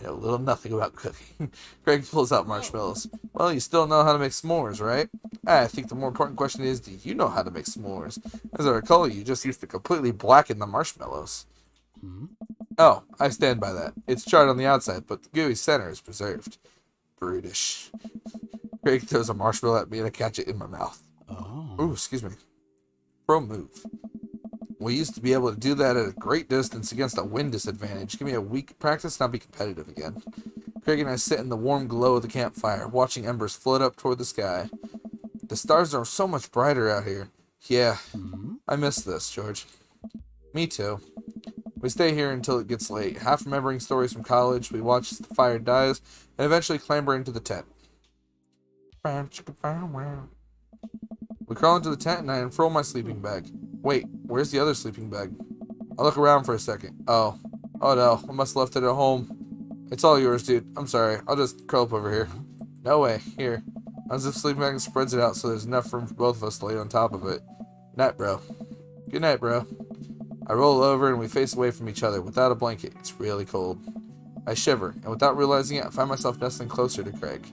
know little nothing about cooking. Greg pulls out marshmallows. Well, you still know how to make s'mores, right? I think the more important question is, do you know how to make s'mores? As I recall, you just used to completely blacken the marshmallows. Hmm? Oh, I stand by that. It's charred on the outside, but the gooey center is preserved. Brutish. Greg throws a marshmallow at me and I catch it in my mouth. Oh. Ooh, excuse me. Pro move. We used to be able to do that at a great distance against a wind disadvantage. Give me a week practice and I'll be competitive again. Craig and I sit in the warm glow of the campfire, watching embers float up toward the sky. The stars are so much brighter out here. Yeah, Hmm? I miss this, George. Me too. We stay here until it gets late, half remembering stories from college. We watch as the fire dies, and eventually clamber into the tent. We crawl into the tent and I unfurl my sleeping bag. Wait, where's the other sleeping bag? I look around for a second. Oh no, I must have left it at home. It's all yours, dude. I'm sorry. I'll just curl up over here. No way. Here. Unzips the sleeping bag and spreads it out so there's enough room for both of us to lay on top of it. Night, bro. Good night, bro. I roll over and we face away from each other without a blanket. It's really cold. I shiver, and without realizing it, I find myself nestling closer to Craig.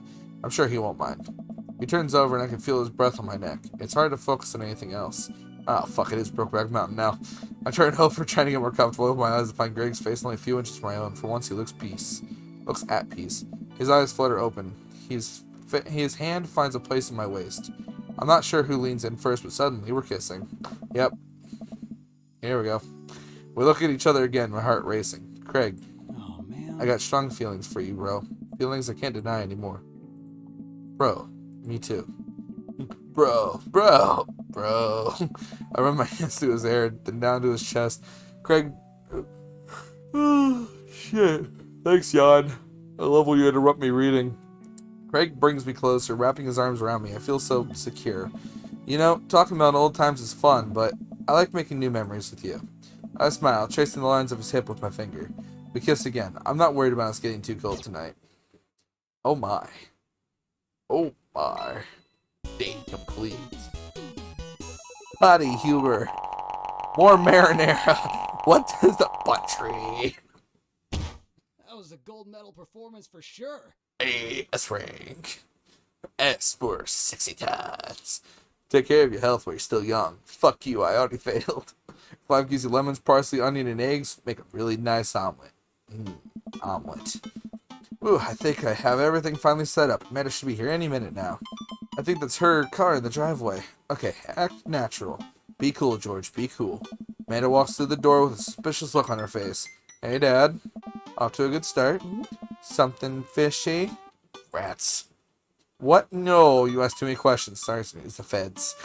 I'm sure he won't mind. He turns over and I can feel his breath on my neck. It's hard to focus on anything else. Ah, fuck, it is Brokeback Mountain now. I turn over trying to get more comfortable with my eyes to find Greg's face only a few inches from my own. For once, he looks at peace. His eyes flutter open. His hand finds a place in my waist. I'm not sure who leans in first, but suddenly we're kissing. Yep. Here we go. We look at each other again, my heart racing. Craig, Oh, man. I got strong feelings for you, bro. Feelings I can't deny anymore. Bro, me too. Bro. I run my hands through his hair, then down to his chest. Craig. Oh, shit. Thanks, Jan. I love when you interrupt me reading. Craig brings me closer, wrapping his arms around me. I feel so secure. You know, talking about old times is fun, but I like making new memories with you. I smile, tracing the lines of his hip with my finger. We kiss again. I'm not worried about us getting too cold tonight. Oh my. Oh my. Date complete. Buddy Huber. More marinara. What does the butt tree? That was a gold medal performance for sure. A S rank. S for sexy tats. Take care of your health while you're still young. Fuck you, I already failed. 5 gives you lemons, parsley, onion, and eggs. Make a really nice omelet. Omelet. Ooh, I think I have everything finally set up. Amanda should be here any minute now. I think that's her car in the driveway. Okay, act natural. Be cool, George, be cool. Amanda walks through the door with a suspicious look on her face. Hey, Dad. Off to a good start. Something fishy? Rats. What? No, you asked too many questions. Sorry, it's the feds.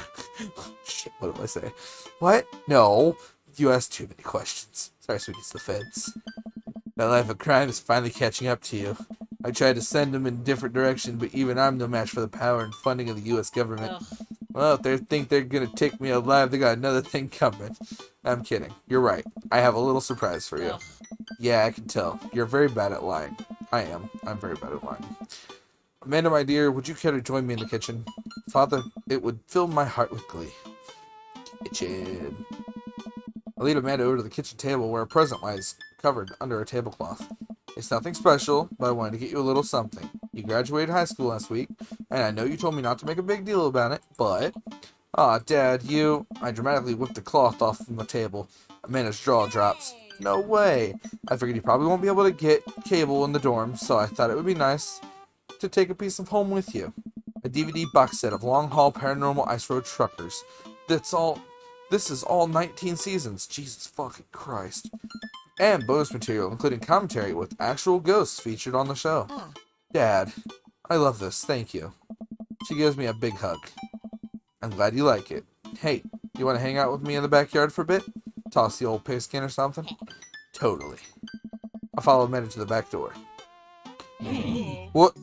Shit, what did I say? What? No, you asked too many questions. Sorry, sweetie, it's the feds. That life of crime is finally catching up to you. I tried to send them in a different direction, but even I'm no match for the power and funding of the U.S. government. Ugh. Well, if they think they're gonna take me alive, they got another thing coming. I'm kidding. You're right. I have a little surprise for you. Ugh. Yeah, I can tell. You're very bad at lying. I am. I'm very bad at lying. Amanda, my dear, would you care to join me in the kitchen? Father, it would fill my heart with glee. Kitchen. I lead Amanda over to the kitchen table where a present lies covered under a tablecloth. It's nothing special, but I wanted to get you a little something. You graduated high school last week, and I know you told me not to make a big deal about it, but... Aw, Dad, you... I dramatically whipped the cloth off from the table. Amanda's jaw drops. No way. I figured you probably won't be able to get cable in the dorm, so I thought it would be nice to take a piece of home with you. A DVD box set of Long Haul Paranormal Ice Road Truckers. This is all 19 seasons. Jesus fucking Christ. And bonus material, including commentary with actual ghosts featured on the show. Dad, I love this. Thank you. She gives me a big hug. I'm glad you like it. Hey, you want to hang out with me in the backyard for a bit? Toss the old paste can or something? Totally. I'll follow Amanda to the back door. What?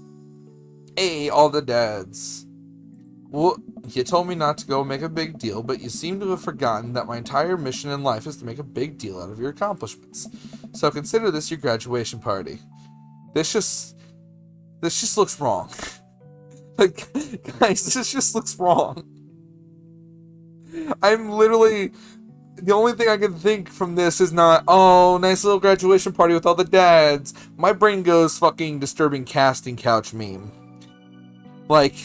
Hey, all the dads. Well, you told me not to go make a big deal, but you seem to have forgotten that my entire mission in life is to make a big deal out of your accomplishments. So consider this your graduation party. This just looks wrong. Like, guys, this just looks wrong. I'm literally... The only thing I can think from this is not, oh, nice little graduation party with all the dads. My brain goes fucking disturbing casting couch meme. Like...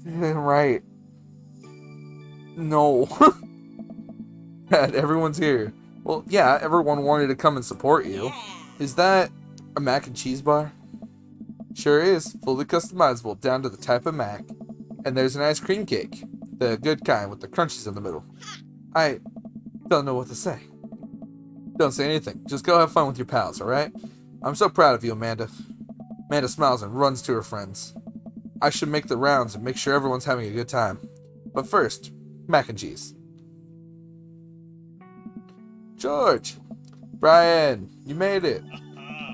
Right. No. Dad, everyone's here. Well, yeah, everyone wanted to come and support you. Is that a mac and cheese bar? Sure is. Fully customizable down to the type of mac. And there's an ice cream cake. The good kind with the crunchies in the middle. I don't know what to say. Don't say anything. Just go have fun with your pals, alright? I'm so proud of you, Amanda. Amanda smiles and runs to her friends. I should make the rounds and make sure everyone's having a good time. But first, mac and cheese. George! Brian, you made it.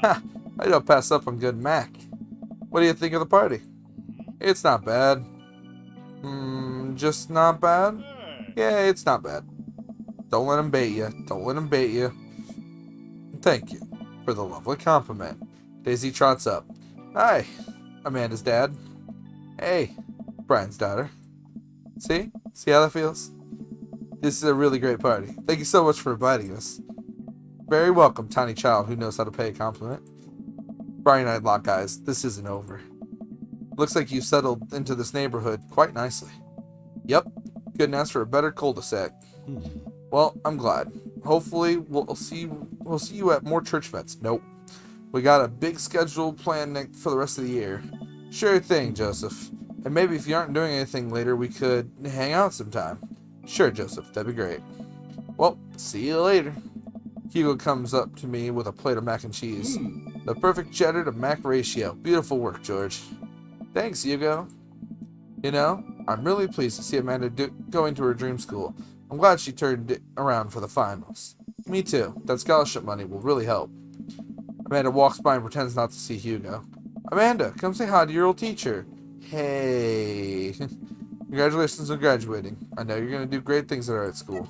Ha! I don't pass up on good mac. What do you think of the party? It's not bad. Just not bad? Yeah, it's not bad. Don't let him bait you. Don't let him bait you. Thank you for the lovely compliment. Daisy trots up. Hi, Amanda's dad. Hey, Brian's daughter. See? See how that feels? This is a really great party. Thank you so much for inviting us. Very welcome, tiny child who knows how to pay a compliment. Brian and I lock eyes. This isn't over. Looks like you've settled into this neighborhood quite nicely. Yep, couldn't ask for a better cul-de-sac. Well, I'm glad. Hopefully, we'll see you at more church events. Nope. We got a big schedule planned for the rest of the year. Sure thing, Joseph. And maybe if you aren't doing anything later, we could hang out sometime. Sure, Joseph, that'd be great. Well, see you later. Hugo comes up to me with a plate of mac and cheese. The perfect cheddar to mac ratio. Beautiful work, George. Thanks, Hugo. You know, I'm really pleased to see Amanda going to her dream school. I'm glad she turned it around for the finals. Me too. That scholarship money will really help. Amanda walks by and pretends not to see Hugo. Amanda, come say hi to your old teacher. Hey. Congratulations on graduating. I know you're going to do great things at art school.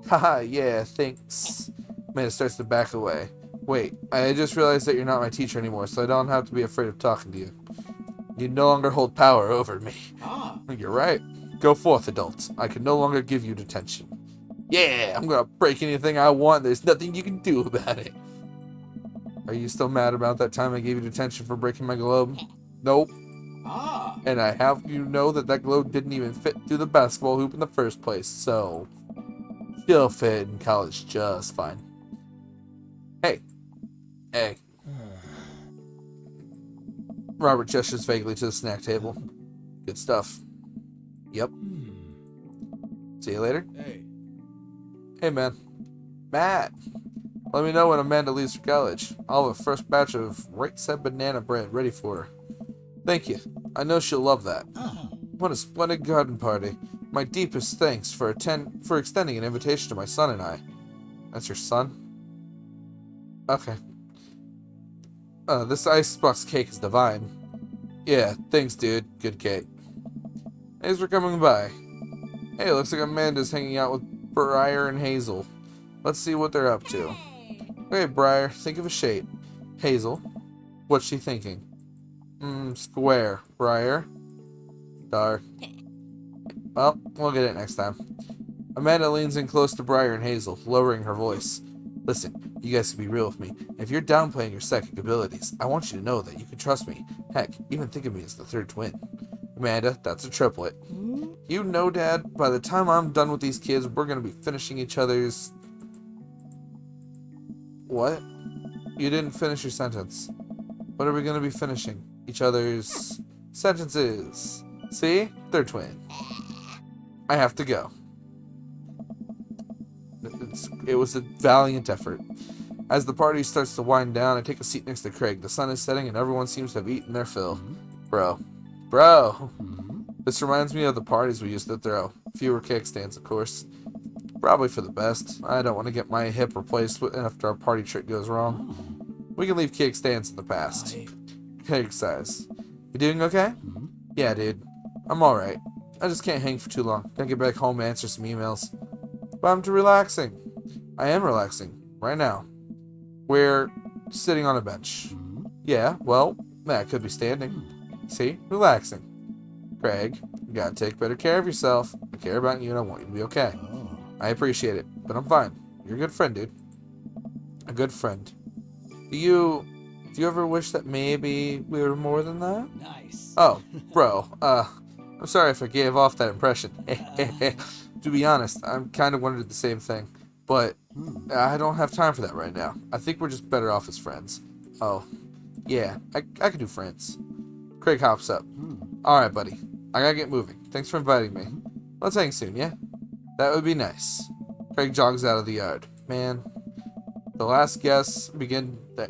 Haha, yeah, thanks. Amanda starts to back away. Wait, I just realized that you're not my teacher anymore, so I don't have to be afraid of talking to you. You no longer hold power over me. You're right. Go forth, adults. I can no longer give you detention. Yeah, I'm gonna break anything I want. There's nothing you can do about it. Are you still mad about that time I gave you detention for breaking my globe? Nope. And I have you know that globe didn't even fit through the basketball hoop in the first place, so you'll fit in college just fine. Hey. Robert gestures vaguely to the snack table. Good stuff. Yep. See you later. Hey, man. Matt. Let me know when Amanda leaves for college. I'll have a fresh batch of right said banana bread ready for her. Thank you. I know she'll love that. What a splendid garden party. My deepest thanks for extending an invitation to my son and I. That's your son? Okay. This icebox cake is divine. Yeah, thanks, dude. Good cake. Thanks for coming by. Hey, looks like Amanda's hanging out with Briar and Hazel. Let's see what they're up to. Okay, Briar, think of a shape. Hazel, what's she thinking? Square. Briar? Star. Well, we'll get it next time. Amanda leans in close to Briar and Hazel, lowering her voice. Listen, you guys can be real with me. If you're downplaying your psychic abilities, I want you to know that you can trust me. Heck, even think of me as the third twin. Amanda, that's a triplet. You know, Dad, by the time I'm done with these kids, we're going to be finishing each other's What? You didn't finish your sentence. What are we going to be finishing? Each other's sentences. See? They're twin. I have to go. It was a valiant effort. As the party starts to wind down, I take a seat next to Craig. The sun is setting and everyone seems to have eaten their fill. Bro. This reminds me of the parties we used to throw. Fewer cake stands, of course. Probably for the best. I don't want to get my hip replaced after our party trick goes wrong. We can leave cake stands in the past. Cake size. You doing okay? Yeah, dude. I'm alright. I just can't hang for too long. Gotta get back home and answer some emails. But I'm relaxing. I am relaxing. Right now. We're sitting on a bench. Yeah, well, that could be standing. See? Relaxing. Craig, you gotta take better care of yourself. I care about you and I want you to be okay. I appreciate it, but I'm fine. You're a good friend, dude. A good friend. Do you ever wish that maybe we were more than that? Nice. Oh, bro, I'm sorry if I gave off that impression. To be honest, I'm kind of wondered the same thing, but I don't have time for that right now. I think we're just better off as friends. Oh, yeah, I could do friends. Craig hops up. Alright, buddy. I gotta get moving. Thanks for inviting me. Let's hang soon, yeah? That would be nice. Craig jogs out of the yard. Man, the last guests begin to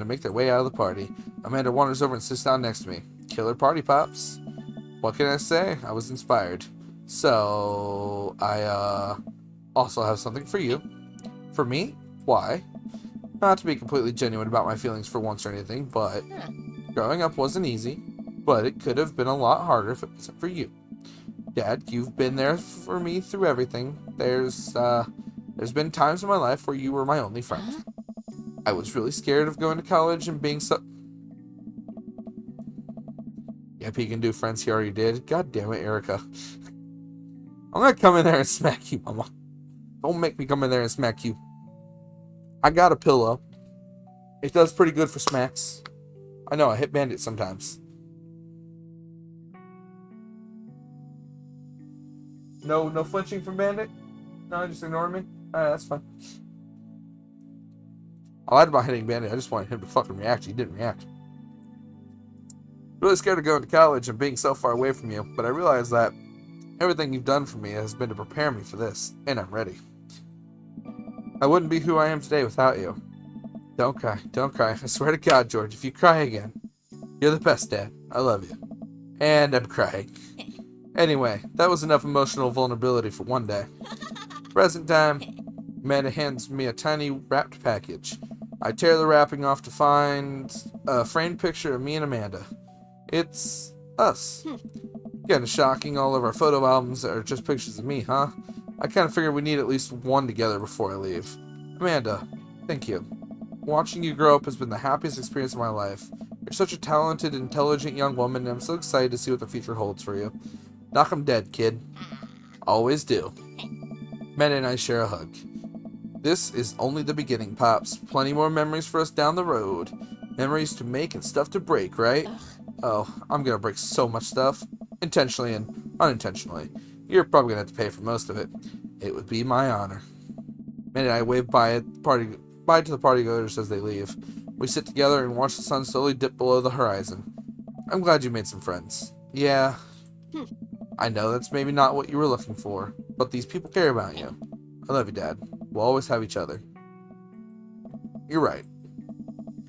make their way out of the party. Amanda wanders over and sits down next to me. Killer party pops. What can I say? I was inspired. So, I also have something for you. For me? Why? Not to be completely genuine about my feelings for once or anything, but growing up wasn't easy, but it could have been a lot harder if it wasn't for you. Dad, you've been there for me through everything. There's been times in my life where you were my only friend. I was really scared of going to college and being so... Yep, he can do friends he already did. God damn it, Erica. I'm gonna come in there and smack you, Mama. Don't make me come in there and smack you. I got a pillow. It does pretty good for smacks. I know, I hit Bandit sometimes. No flinching from Bandit? No, just ignore me? Alright, that's fine. I lied about hitting Bandit. I just wanted him to fucking react. He didn't react. Really scared of going to college and being so far away from you, but I realized that everything you've done for me has been to prepare me for this, and I'm ready. I wouldn't be who I am today without you. Don't cry. I swear to God, George, if you cry again, you're the best, Dad. I love you. And I'm crying. Anyway, that was enough emotional vulnerability for one day. Present time, Amanda hands me a tiny wrapped package. I tear the wrapping off to find a framed picture of me and Amanda. It's us. Kinda shocking, all of our photo albums are just pictures of me, huh? I kinda figured we need at least one together before I leave. Amanda, thank you. Watching you grow up has been the happiest experience of my life. You're such a talented, intelligent young woman, and I'm so excited to see what the future holds for you. Knock 'em dead, kid. Always do. Amanda and I share a hug. This is only the beginning, Pops. Plenty more memories for us down the road. Memories to make and stuff to break, right? Oh, I'm gonna break so much stuff. Intentionally and unintentionally. You're probably gonna have to pay for most of it. It would be my honor. Amanda and I wave bye to the partygoers as they leave. We sit together and watch the sun slowly dip below the horizon. I'm glad you made some friends. Yeah. I know that's maybe not what you were looking for, but these people care about you. I love you, Dad. We'll always have each other. You're right.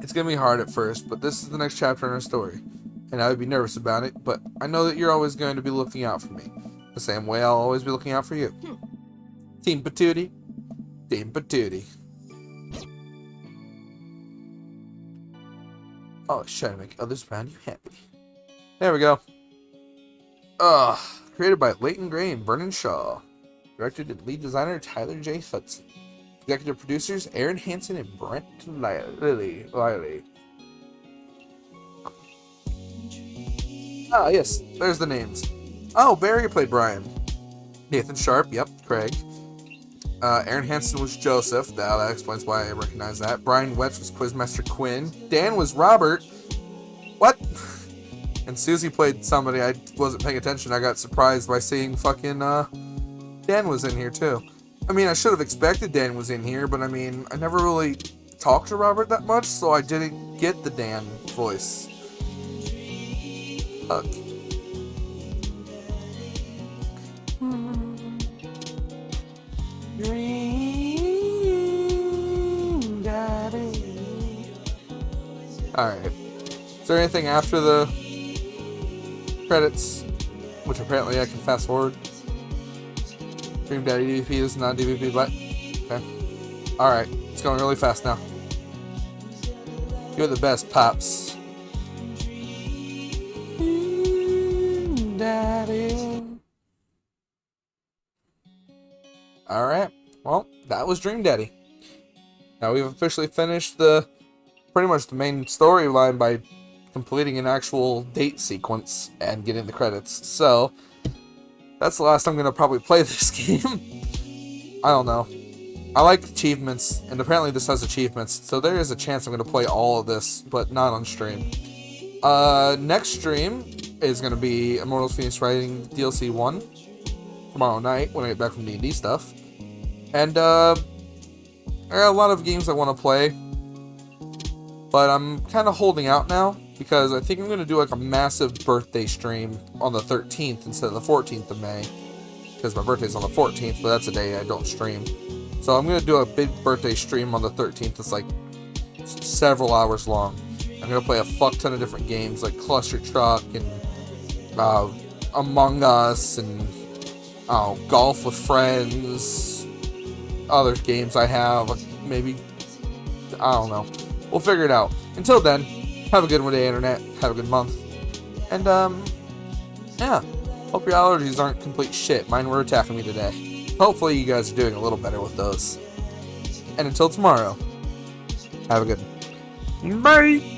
It's gonna be hard at first, but this is the next chapter in our story. And I would be nervous about it, but I know that you're always going to be looking out for me. The same way I'll always be looking out for you. Team Patooty. Team Patooty. Always try to make others around you happy. There we go. Created by Leighton Gray and Vernon Shaw. Directed and lead designer Tyler J. Hudson. Executive producers Aaron Hansen and Brent Liley. Ah, yes, there's the names. Oh, Barry played Brian. Nathan Sharp, yep, Craig. Aaron Hansen was Joseph. That explains why I recognize that. Brian Wetch was Quizmaster Quinn. Dan was Robert. What? And Susie played somebody. I wasn't paying attention. I got surprised by seeing fucking Dan was in here too. I mean, I should have expected Dan was in here, but I mean, I never really talked to Robert that much, so I didn't get the Dan voice. Fuck. Dream Daddy. Alright. Is there anything after the credits? Which apparently I can fast forward. Dream Daddy DVP is not DVP, but okay. Alright, it's going really fast now. You're the best, Pops. Daddy. Alright, well, that was Dream Daddy. Now we've officially finished pretty much the main storyline by completing an actual date sequence and getting the credits. So, that's the last I'm going to probably play this game. I don't know. I like achievements, and apparently this has achievements, so there is a chance I'm going to play all of this, but not on stream. Next stream is going to be Immortals Phoenix Rising DLC 1 tomorrow night when I get back from D&D stuff. And, I got a lot of games I want to play, but I'm kind of holding out now, because I think I'm going to do like a massive birthday stream on the 13th instead of the 14th of May, because my birthday's on the 14th, but that's a day I don't stream. So I'm going to do a big birthday stream on the 13th. It's like several hours long. I'm going to play a fuck ton of different games like Cluster Truck and Among Us and Golf with Friends. Other games I have. Maybe, I don't know. We'll figure it out. Until then, have a good one day, Internet. Have a good month. And, yeah. Hope your allergies aren't complete shit. Mine were attacking me today. Hopefully you guys are doing a little better with those. And until tomorrow, have a good one. Bye!